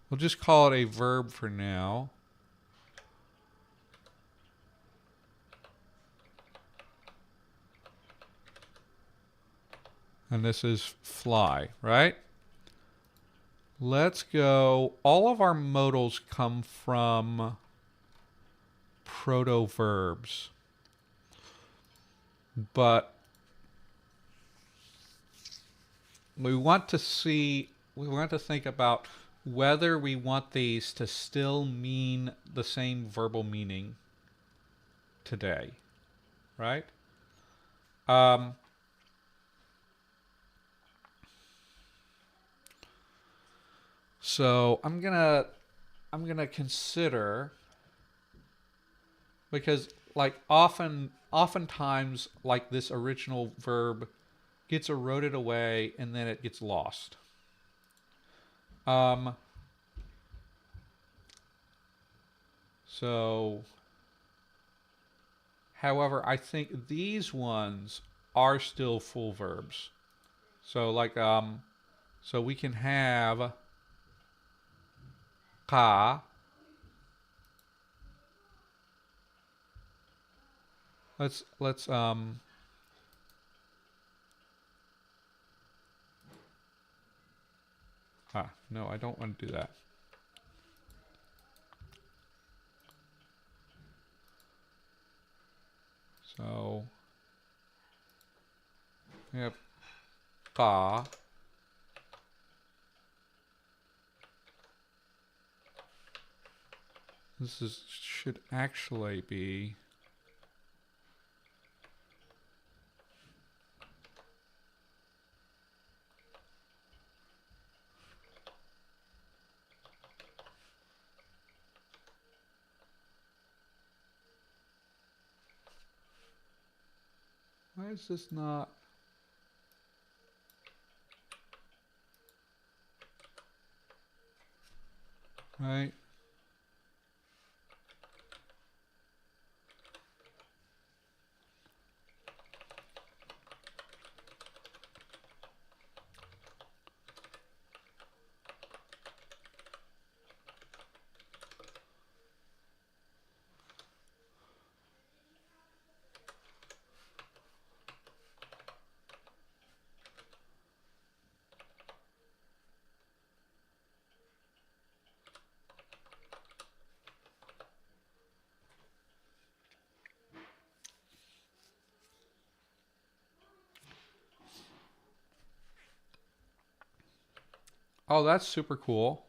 We'll just call it a verb for now. And this is fly, right? Let's go. All of our modals come from proto-verbs. But we want to think about whether we want these to still mean the same verbal meaning today, right? Um, so I'm gonna consider, because like oftentimes like this original verb gets eroded away and then it gets lost. Um, so, however, I think these ones are still full verbs. So like so we can have ka. Let's no, I don't want to do that. So we have ka. Should actually be why is this not right? Oh, that's super cool.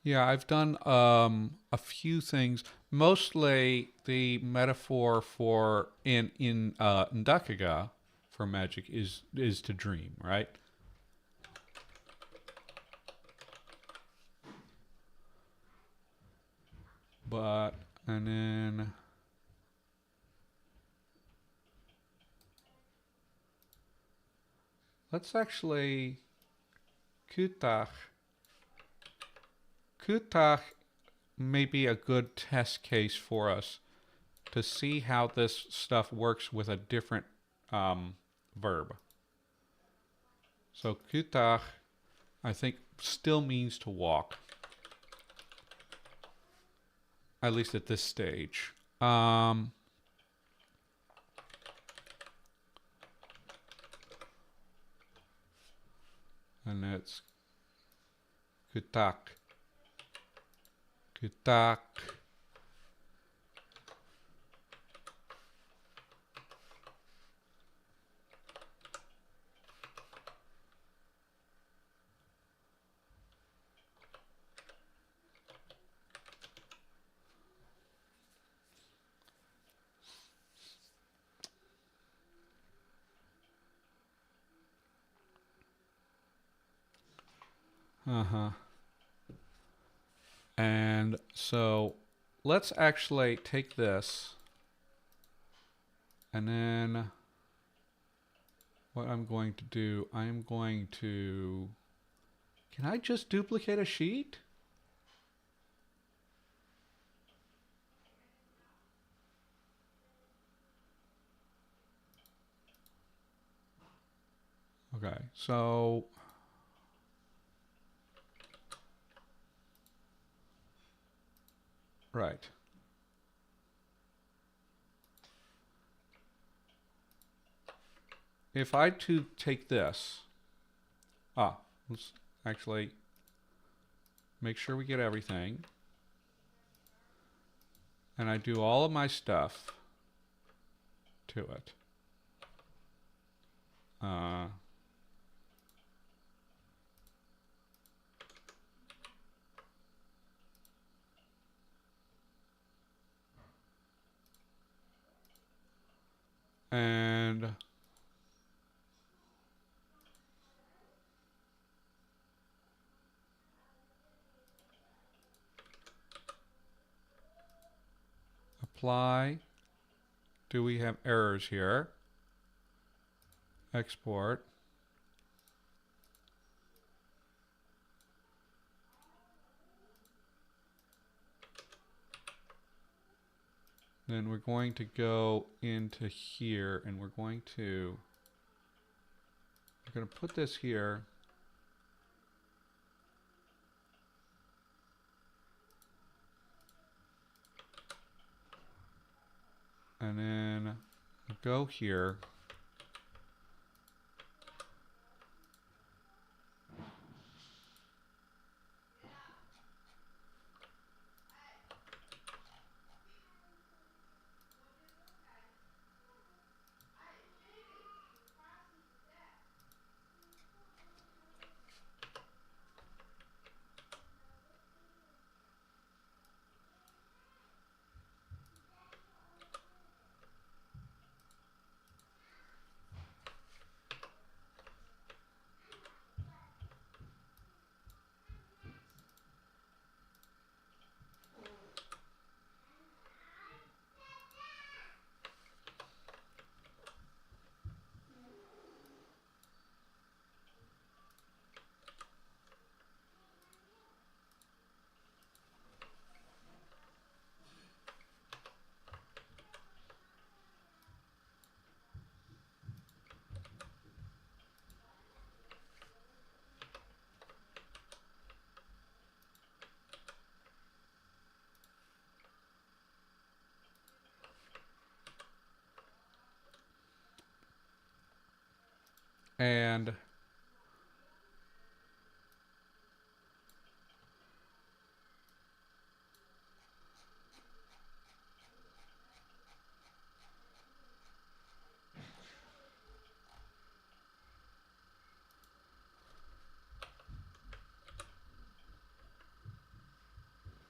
Yeah, I've done a few things. Mostly the metaphor for in Ndakaga for magic is to dream, right? But and then let's actually Kutach. Kutach may be a good test case for us to see how this stuff works with a different verb. So Kutach, I think, still means to walk, at least at this stage. And it's Kutak. Kutak. Uh-huh. And so let's actually take this and then what I'm going to do, I'm going to, can I just duplicate a sheet? Okay, so right. If I to take this, let's actually make sure we get everything. And I do all of my stuff to it. and apply. Do we have errors here? Export. Then we're going to go into here and we're going to put this here. And then go here.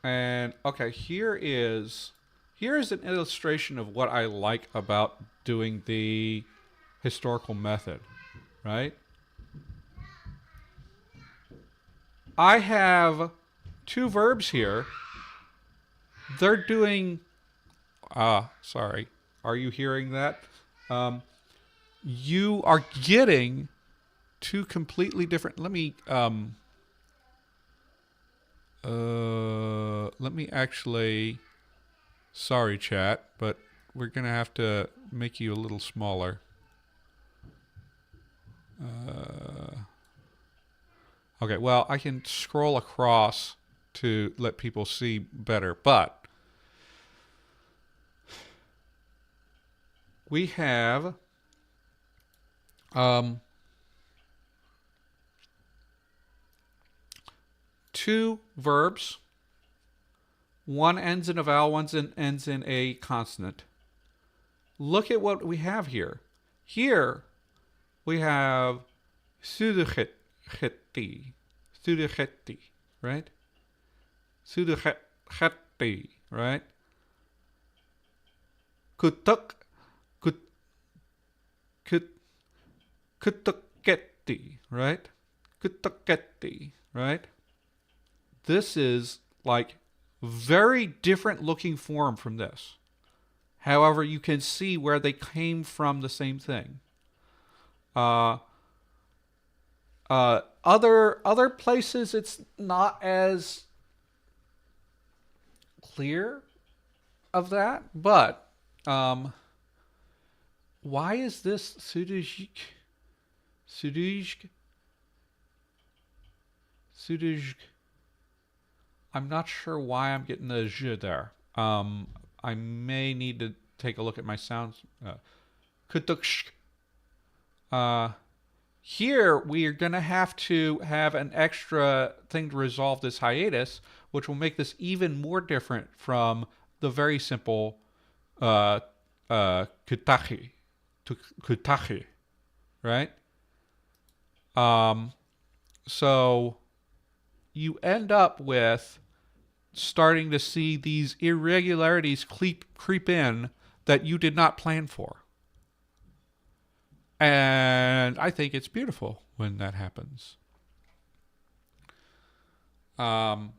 And okay, here is an illustration of what I like about doing the historical method, right? I have two verbs here. They're doing, sorry. Are you hearing that? You are getting two completely different, let me actually, sorry chat, but we're going to have to make you a little smaller. Okay, well, I can scroll across to let people see better, but we have two verbs. One ends in a vowel, one ends in a consonant. Look at what we have here. Here we have sudugeti, right? Sudugeti, right? Kutuk, kutuketi, right? Kutuketi, right? This is like very different looking form from this. However, you can see where they came from the same thing. Other places it's not as clear of that, but why is this Sudujk? I'm not sure why I'm getting the zh there. I may need to take a look at my sounds. Kutukshk. Here, we are going to have an extra thing to resolve this hiatus, which will make this even more different from the very simple kutachi, right? So you end up with starting to see these irregularities creep in that you did not plan for. And I think it's beautiful when that happens. Um,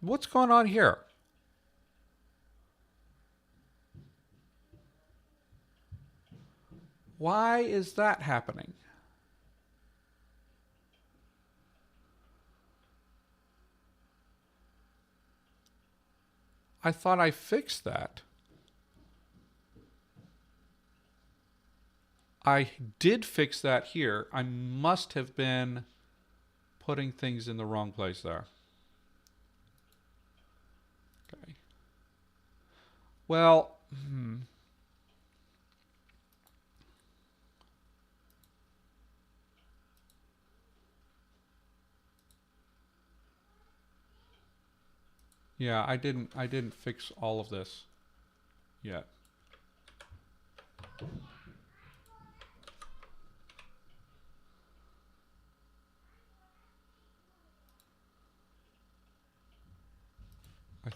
what's going on here? Why is that happening? I thought I fixed that. I did fix that here. I must have been putting things in the wrong place there. Okay. Well, yeah, I didn't fix all of this yet. I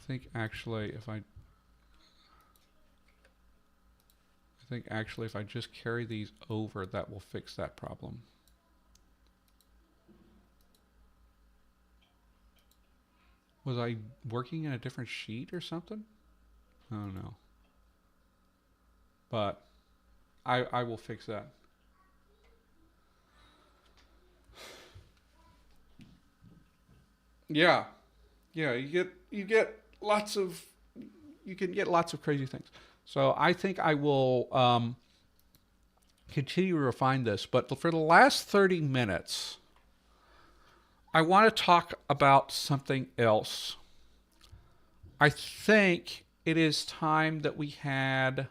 think actually if I just carry these over, that will fix that problem. Was I working in a different sheet or something? I don't know. But I will fix that. Yeah. Yeah, you get lots of you can get lots of crazy things. So I think I will continue to refine this, but for the last 30 minutes, I want to talk about something else. I think it is time that we had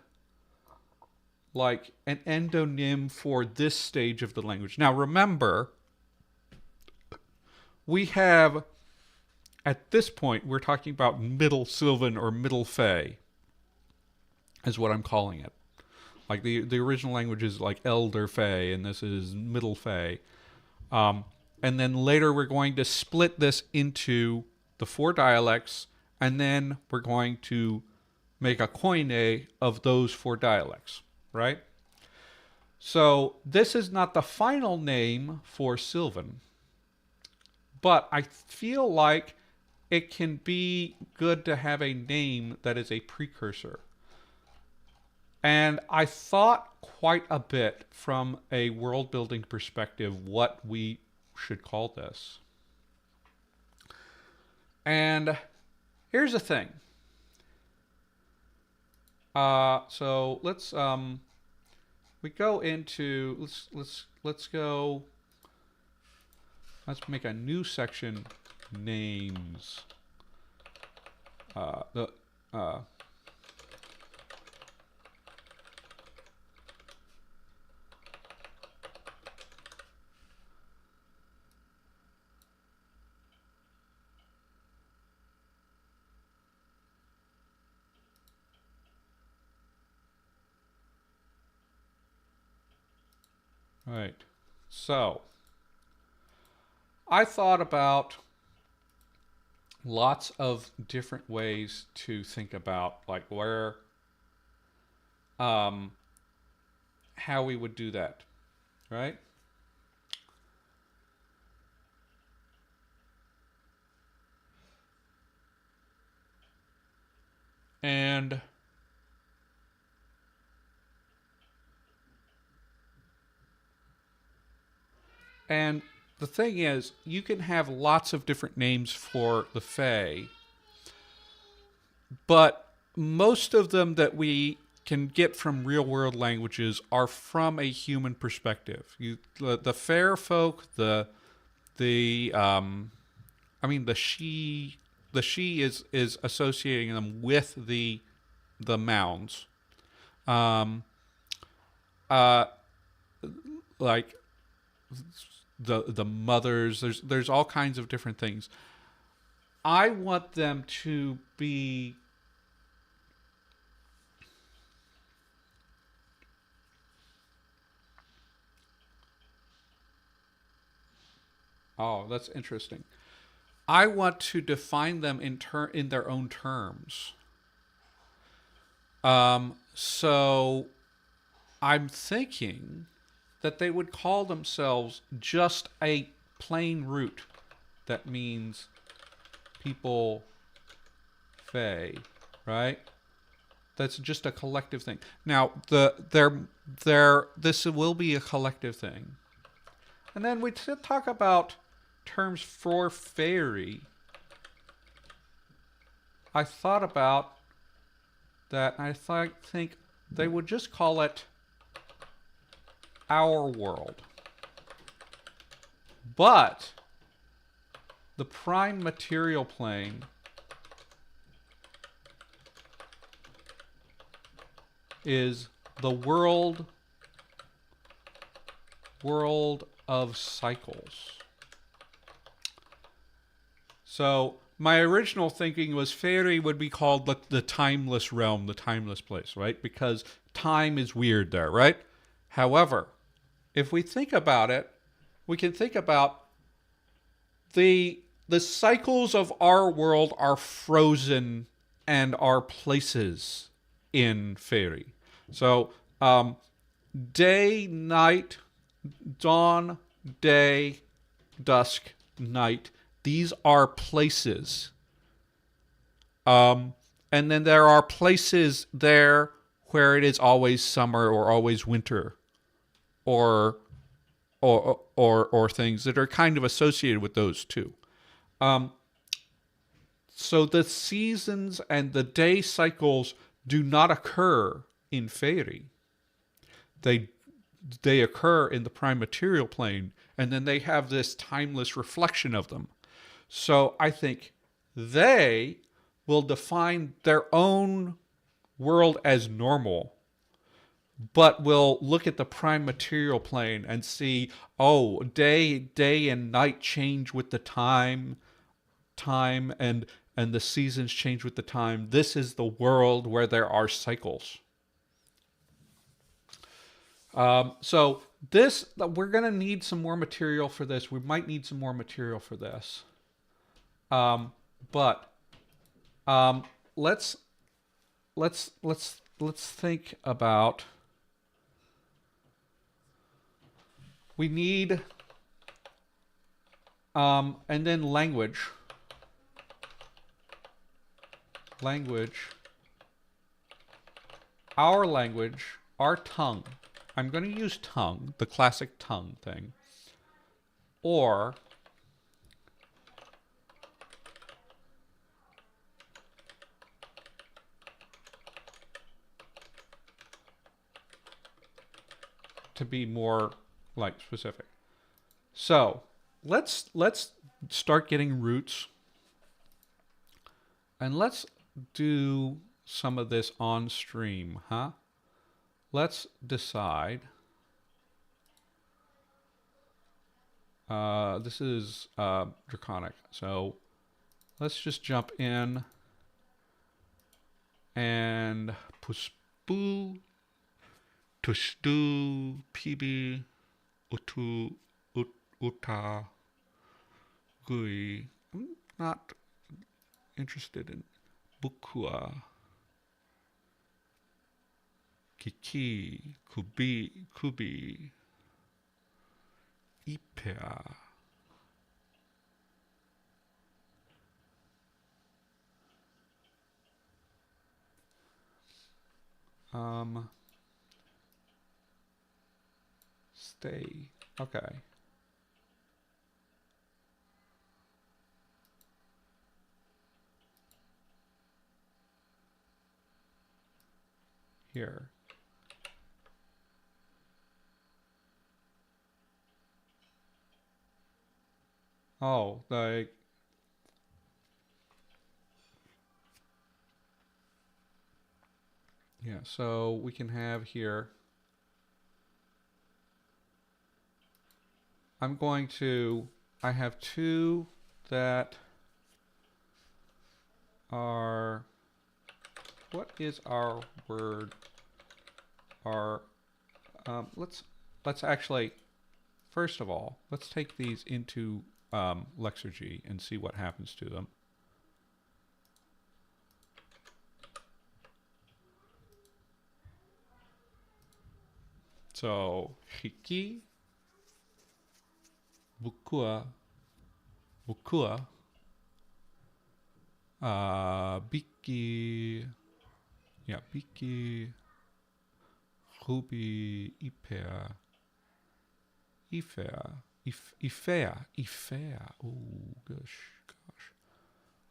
like an endonym for this stage of the language. Now remember, we have at this point we're talking about Middle Sylvan or Middle Fey is what I'm calling it. Like the original language is like Elder Fey, and this is Middle Fey. And then later we're going to split this into the 4 dialects, and then we're going to make a koine of those 4 dialects, right? So this is not the final name for Sylvan, but I feel like it can be good to have a name that is a precursor. And I thought quite a bit from a world building perspective what we should call this. And here's the thing. So we go into let's make a new section, names. The Right. So I thought about lots of different ways to think about like where how we would do that, right? And and the thing is, you can have lots of different names for the Fae, but most of them that we can get from real world languages are from a human perspective. The fair folk, the I mean the she is associating them with the mounds. Um, uh, like the mothers. There's all kinds of different things. I want them to be. Oh, that's interesting. I want to define them in their own terms. So I'm thinking that they would call themselves just a plain root that means people, Fae, right? That's just a collective thing. Now, this will be a collective thing. And then we talk about terms for fairy. I thought about that, and I think they would just call it our world. But the prime material plane is the world of cycles. So my original thinking was fairy would be called the timeless realm, the timeless place, right? Because time is weird there, right? However, if we think about it, we can think about the cycles of our world are frozen and are places in fairy. So day, night, dawn, day, dusk, night. These are places. And then there are places there where it is always summer or always winter, or things that are kind of associated with those two. So the seasons and the day cycles do not occur in fairy. They occur in the prime material plane, and then they have this timeless reflection of them. So I think they will define their own world as normal, but will look at the prime material plane and see, oh, day and night change with the time and the seasons change with the time. This is the world where there are cycles. So this, we're going to need some more material for this. We might need some more material for this. But let's think about. We need, and then language. Our language, our tongue. I'm going to use tongue, the classic tongue thing. Or to be more like specific. So let's start getting roots, and let's do some of this on stream, huh? Let's decide. This is draconic, so let's just jump in and puspu tushtu pb utu uta gui. I'm not interested in bukua kiki kubi ipea. Stay. Okay. Here. Oh, like, yeah, so we can have here, I have two that are, what is our word? Let's actually, first of all, let's take these into Lexergy and see what happens to them. So, hiki, bukua, biki, yeah, biki, ruby, ipea, ifea. Oh, gosh.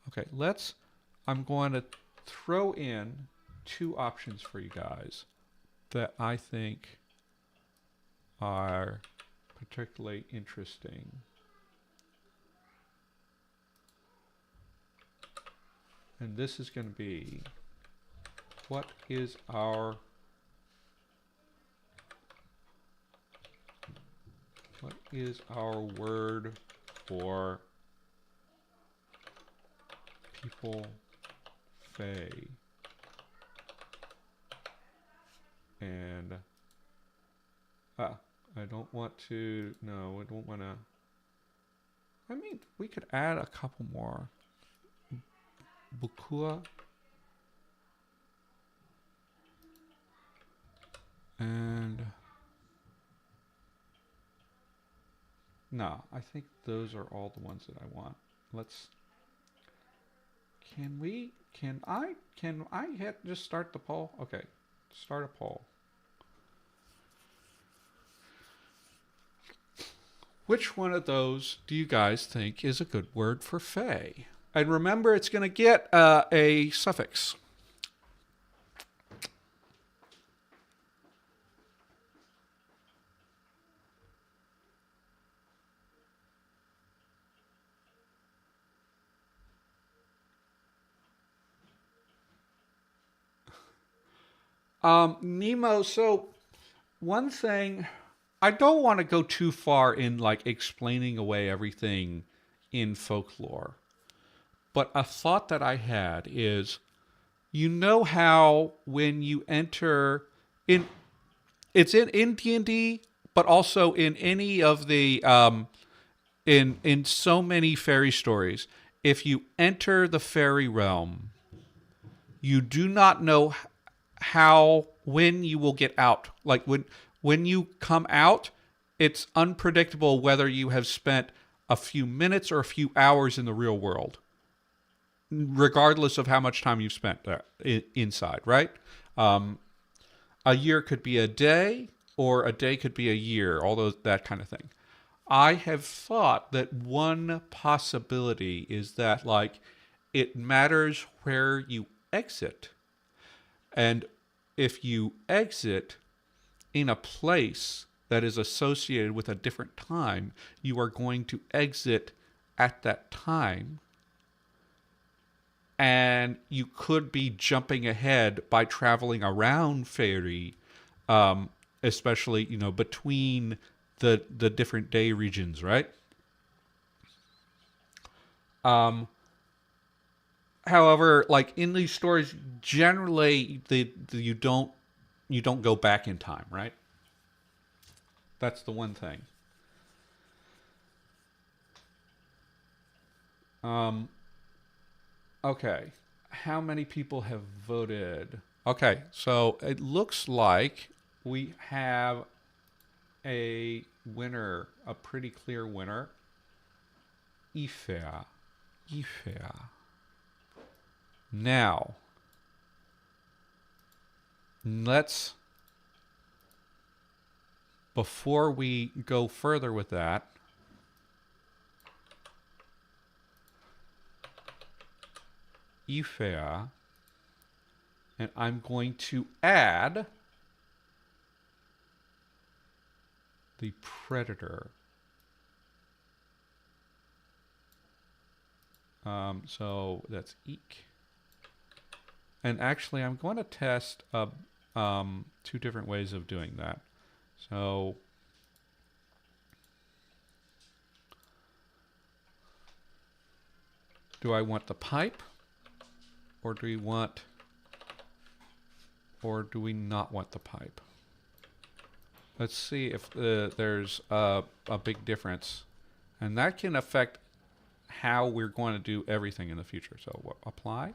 Okay, I'm going to throw in two options for you guys that I think are particularly interesting. And this is going to be, what is our word for people fae? And I don't want to, no, I don't want to, I mean, we could add a couple more. Bukua. And no, I think those are all the ones that I want. Can I just start the poll? Okay, start a poll. Which one of those do you guys think is a good word for fae? And remember, it's going to get a suffix. Nemo, so one thing, I don't want to go too far in like explaining away everything in folklore, but a thought that I had is, you know how when you enter in, it's in D&D, but also in any of the in so many fairy stories, if you enter the fairy realm, you do not know when you will get out. Like when you come out, it's unpredictable whether you have spent a few minutes or a few hours in the real world, regardless of how much time you've spent inside, right? A year could be a day, or a day could be a year, that kind of thing. I have thought that one possibility is that, like, it matters where you exit. And if you exit in a place that is associated with a different time, you are going to exit at that time. And you could be jumping ahead by traveling around fairy, especially, between the different day regions, right? However, like in these stories, generally you don't go back in time, right? That's the one thing. Okay, how many people have voted? Okay, so it looks like we have a winner, a pretty clear winner. Ifea. Now, before we go further with that, Ifea, and I'm going to add the predator. So that's eek. And actually, I'm going to test two different ways of doing that. So do I want the pipe, or do we not want the pipe? Let's see if there's a big difference And that can affect how we're going to do everything in the future. So apply.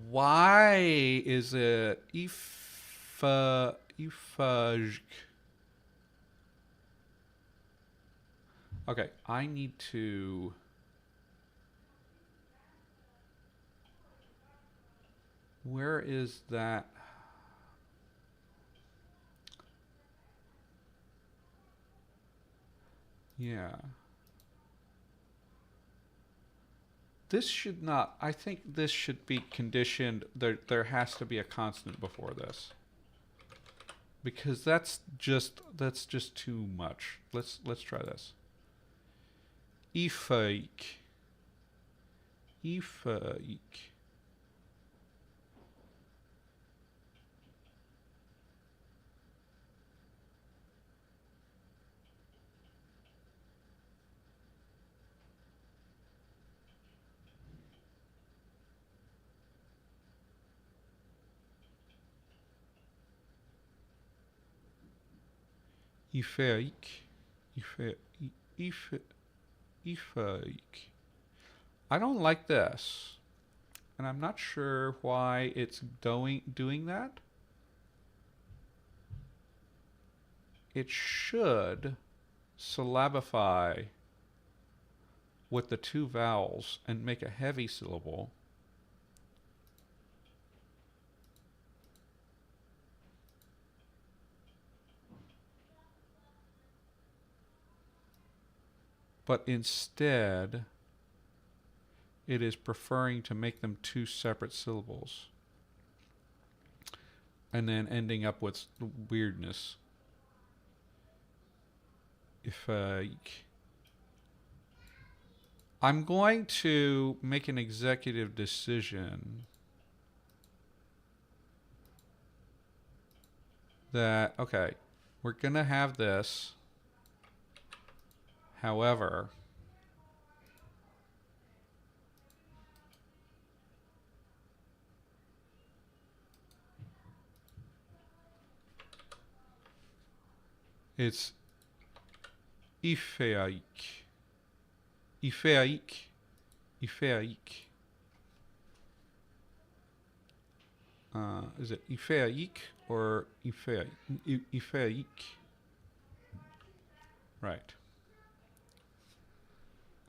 Why is it ifaj? Okay, I need to. Where is that? Yeah. This should not, I think this should be conditioned. There has to be a constant before this. Because that's just too much. Let's try this. Ifaik. Ifaik. Ifaik. Ifaik. I don't like this. And I'm not sure why it's doing that. It should syllabify with the two vowels and make a heavy syllable. But instead, it is preferring to make them two separate syllables. And then ending up with weirdness. I'm going to make an executive decision that, okay, we're going to have this. However, it's Ifeaik. Ifeaik. Ifeaik. Is it Ifeaik or Ifeaik? Right.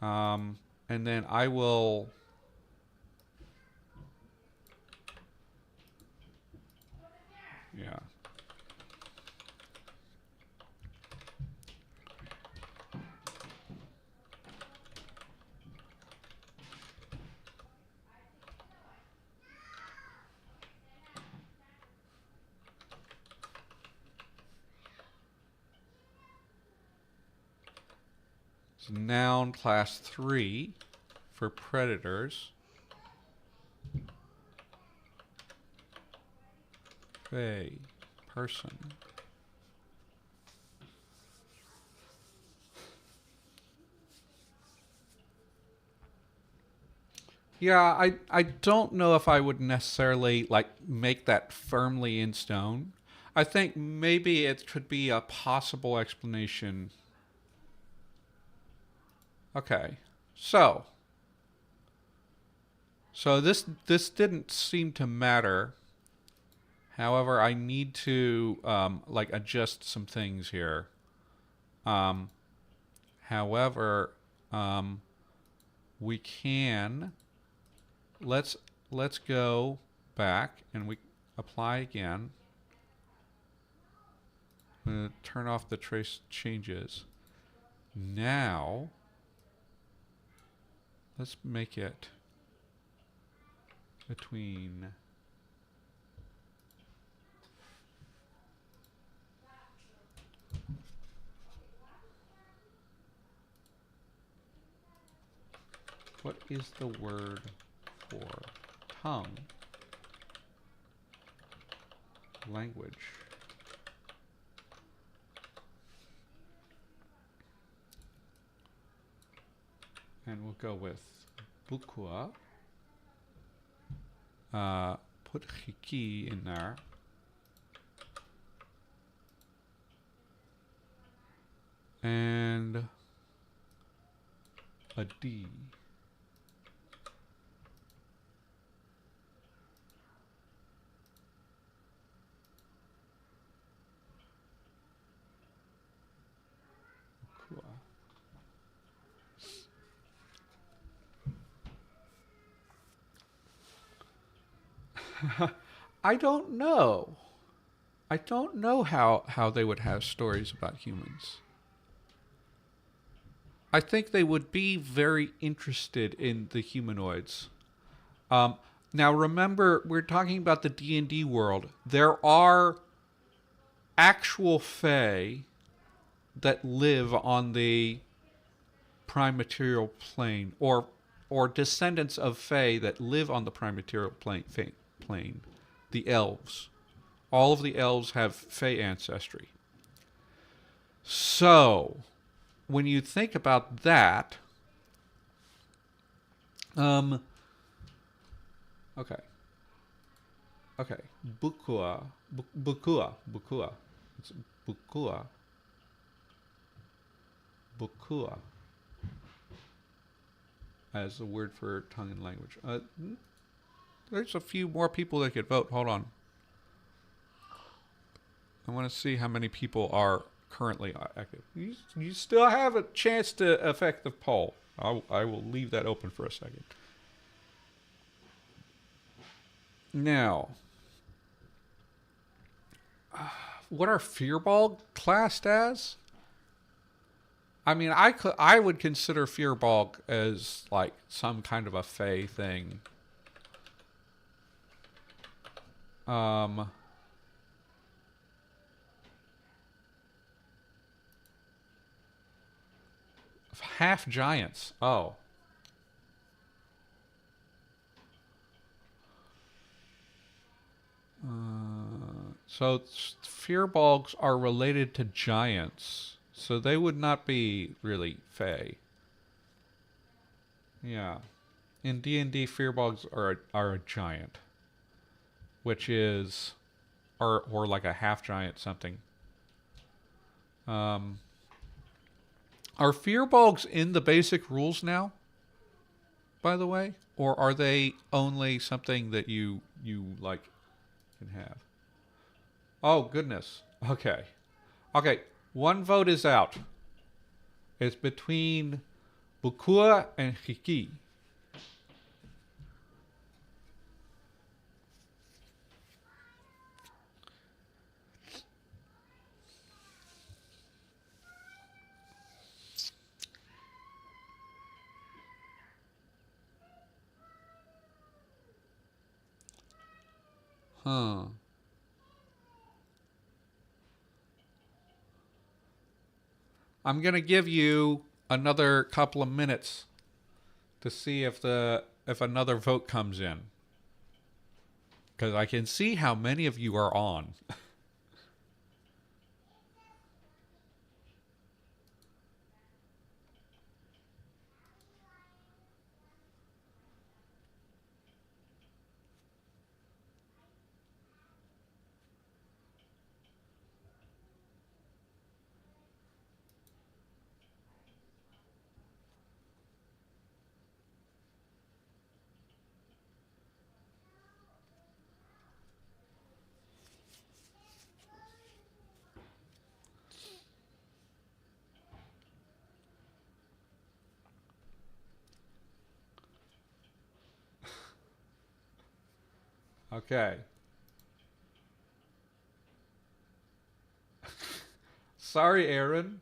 And then I will yeah. It's noun class 3 for predators. A person. Yeah, I don't know if I would necessarily like make that firmly in stone. I think maybe it could be a possible explanation. Okay. So this didn't seem to matter. However, I need to like adjust some things here. However, we can let's go back and we apply again. I'm going to turn off the trace changes. Now, let's make it between what is the word for tongue? Language. And we'll go with bukua. Put hiki in there. And A D. I don't know. I don't know how they would have stories about humans. I think they would be very interested in the humanoids. Um, Now, remember, we're talking about the D&D world. There are actual Fae that live on the prime material plane, or descendants of Fae that live on the prime material plane, the elves. All of the elves have Fae ancestry. So, when you think about that, um, okay, okay, Bukua, it's Bukua, as a word for tongue and language. There's a few more people that could vote. Hold on. I want to see how many people are currently active. You still have a chance to affect the poll. I will leave that open for a second. Now, what are Fearball classed as? I mean, I would consider Fearball as like some kind of a Fae thing. Half giants. Oh. So Fearbolgs are related to giants. So they would not be really Fae. Yeah. In D&D, Fearbolgs are a giant. Which is... Or like a half giant something. Are Fearbolgs in the basic rules now? By the way? Or are they only something that you like can have? Oh, goodness. Okay. Okay. One vote is out. It's between Bukua and Hiki. Huh. I'm going to give you another couple of minutes to see if another vote comes in. Because I can see how many of you are on. Okay. Sorry, Aaron.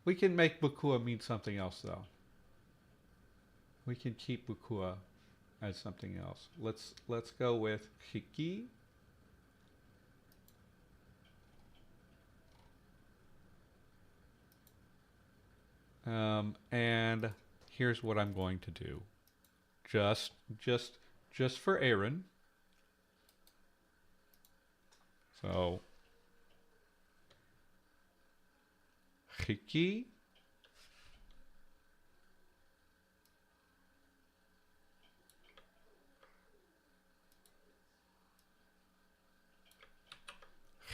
We can make Bukua mean something else, though. We can keep Bukua as something else. Let's go with Hiki. And here's what I'm going to do. Just for Aaron. So Hiki.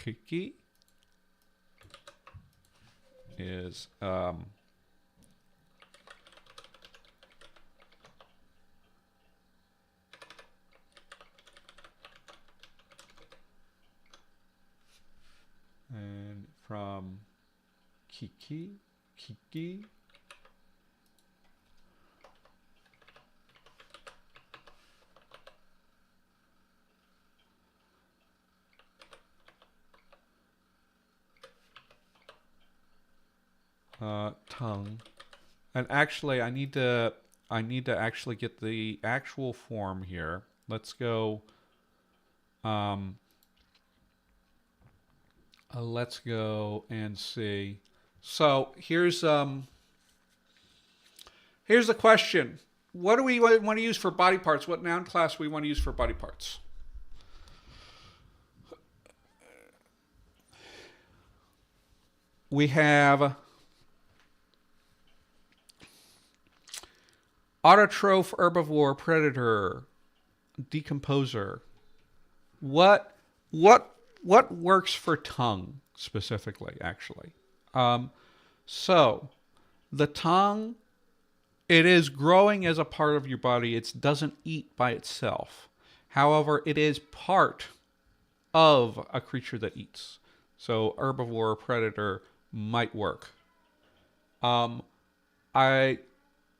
Hiki is Kiki, Kiki. Tongue. And actually, I need to actually get the actual form here. Let's go. Let's go and see. So here's the question. What do we want to use for body parts? What noun class we want to use for body parts? We have autotroph, herbivore, predator, decomposer. What works for tongue specifically? Actually, so the tongue, it is growing as a part of your body. It doesn't eat by itself. However, it is part of a creature that eats. So herbivore, predator might work.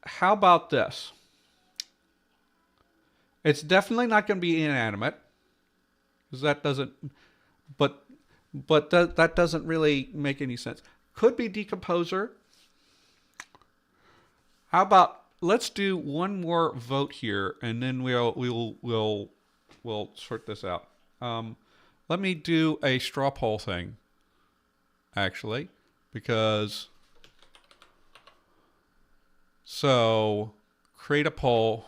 How about this? It's definitely not going to be inanimate, because that doesn't. But that doesn't really make any sense. Could be decomposer. How about let's do one more vote here, and then we'll sort this out. Let me do a straw poll thing, actually, because so create a poll,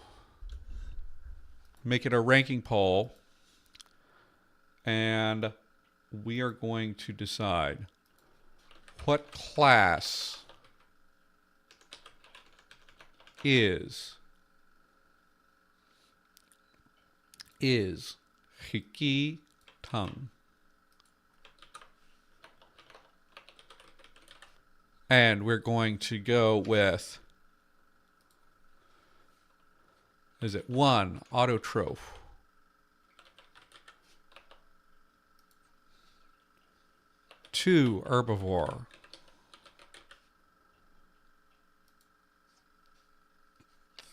make it a ranking poll, and we are going to decide what class is hiki tongue. And we're going to go with, is it 1, autotroph, 2, herbivore,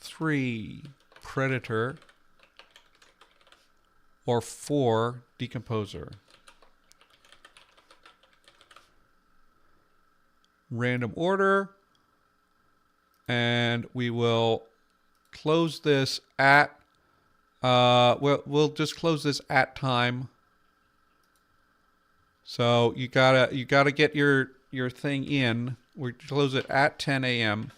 3, predator, or 4, decomposer. Random order, and we will close this at we'll just close this at time. So you gotta get your thing in. We close it at 10 a.m.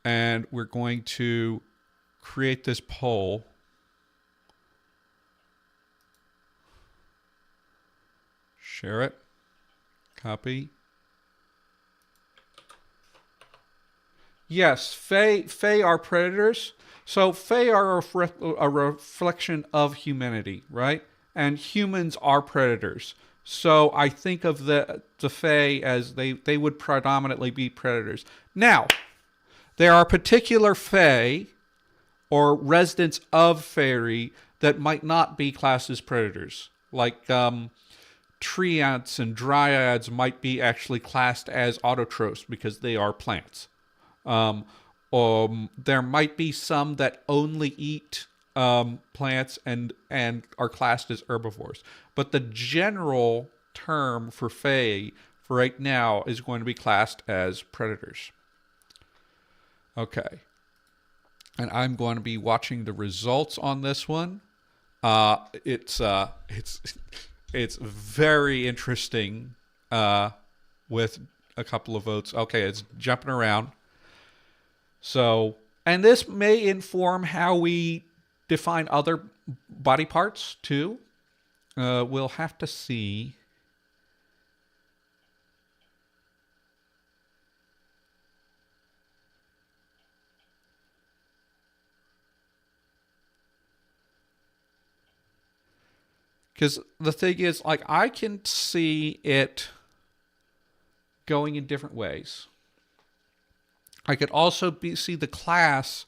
and we're going to create this poll. Share it. Copy. Yes, Fae are predators. So Fae are a reflection of humanity, right? And humans are predators. So I think of the Fae as they would predominantly be predators. Now, there are particular Fae or residents of Fairy that might not be classed as predators. Like treants and dryads might be actually classed as autotrophs because they are plants. There might be some that only eat plants and are classed as herbivores. But the general term for Fae for right now is going to be classed as predators. Okay. And I'm going to be watching the results on this one. It's very interesting with a couple of votes. Okay, it's jumping around. So, and this may inform how we define other body parts too. We'll have to see. Because the thing is, like, I can see it going in different ways. I could also see the class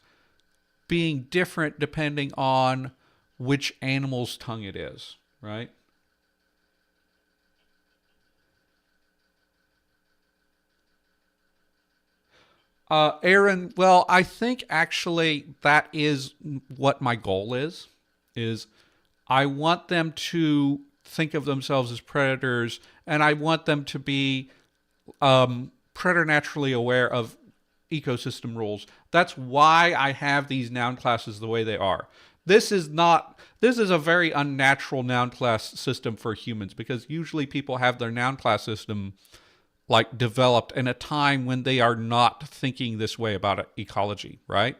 being different depending on which animal's tongue it is, right? Aaron, well, I think actually that is what my goal is I want them to think of themselves as predators, and I want them to be preternaturally aware of ecosystem rules. That's why I have these noun classes the way they are. This is not. This is a very unnatural noun class system for humans because usually people have their noun class system like developed in a time when they are not thinking this way about ecology, right?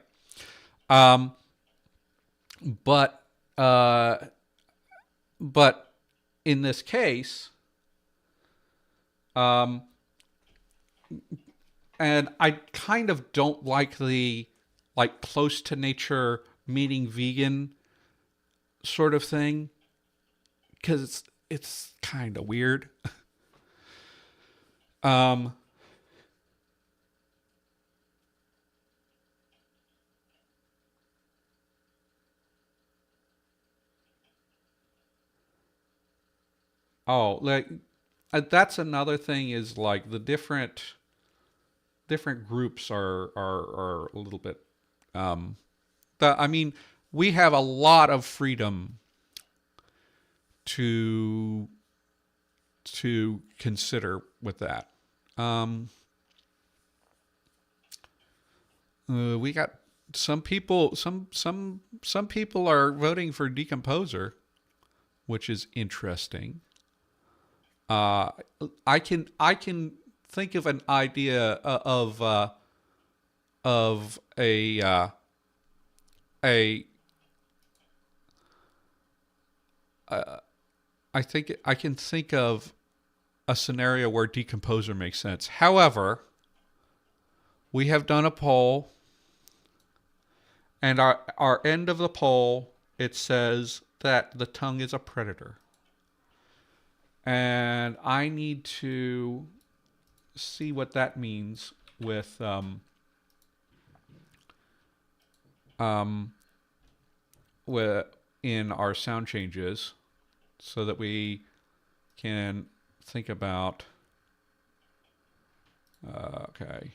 Um, but uh, but in this case, um, and I kind of don't like the like close to nature meaning vegan sort of thing because it's kind of weird. Um, oh, like that's another thing is like the different groups are a little bit. Um, I mean, we have a lot of freedom to consider with that. Um, we got some people. Some people are voting for decomposer, which is interesting. Uh, I can think of an idea of a I think I can think of a scenario where decomposer makes sense. However, we have done a poll, and our end of the poll it says that the tongue is a predator, and I need to see what that means with um, with in our sound changes, so that we can think about. Okay.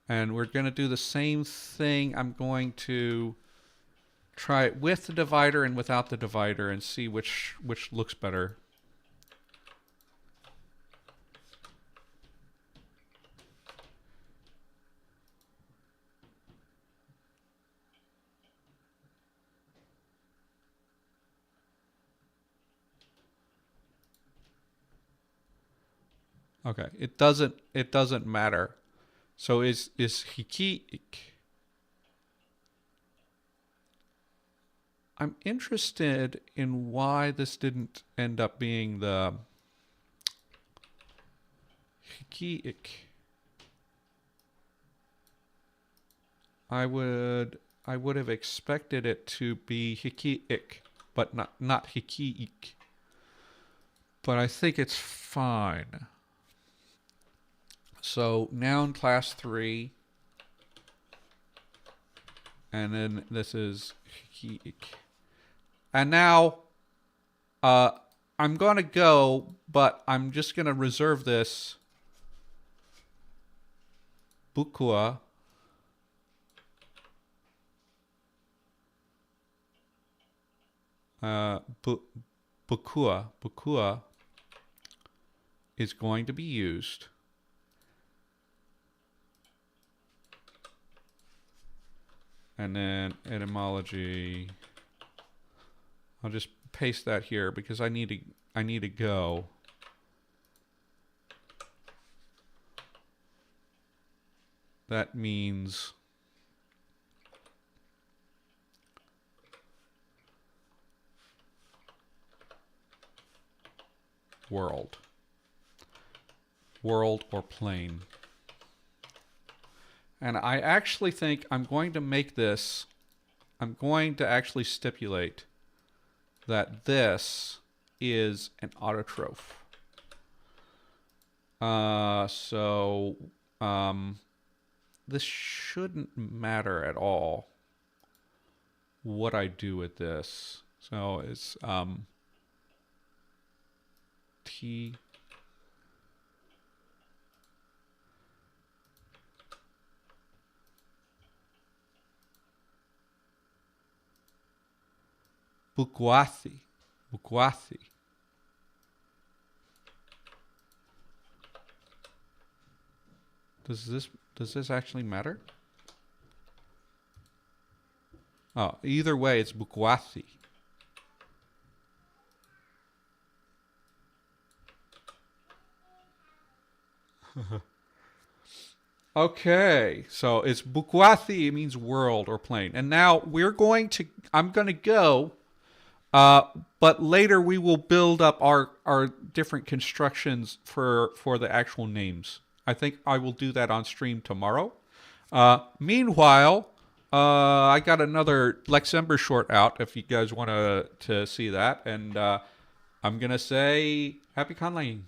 And we're going to do the same thing. I'm going to try it with the divider and without the divider and see which looks better. Okay, it doesn't matter. So is hiki. I'm interested in why this didn't end up being the hiki. I would have expected it to be hiki, but not hiki. But I think it's fine. So noun class 3, and then this is hiki. And now I'm going to go, but I'm just going to reserve this bukua bukua is going to be used. And then etymology, I'll just paste that here because I need to go. That means world or plane. And I actually think I'm going to make this, I'm going to actually stipulate that this is an autotroph. So this shouldn't matter at all what I do with this. So it's T Bukwasi. Bukwasi. Does this actually matter? Oh, either way, it's Bukwasi. Okay, so it's Bukwasi. It means world or plane. And now I'm going to go, but later we will build up our different constructions for the actual names. I think I will do that on stream tomorrow. Meanwhile, I got another Lexember short out if you guys want to see that. And I'm going to say happy conlaying.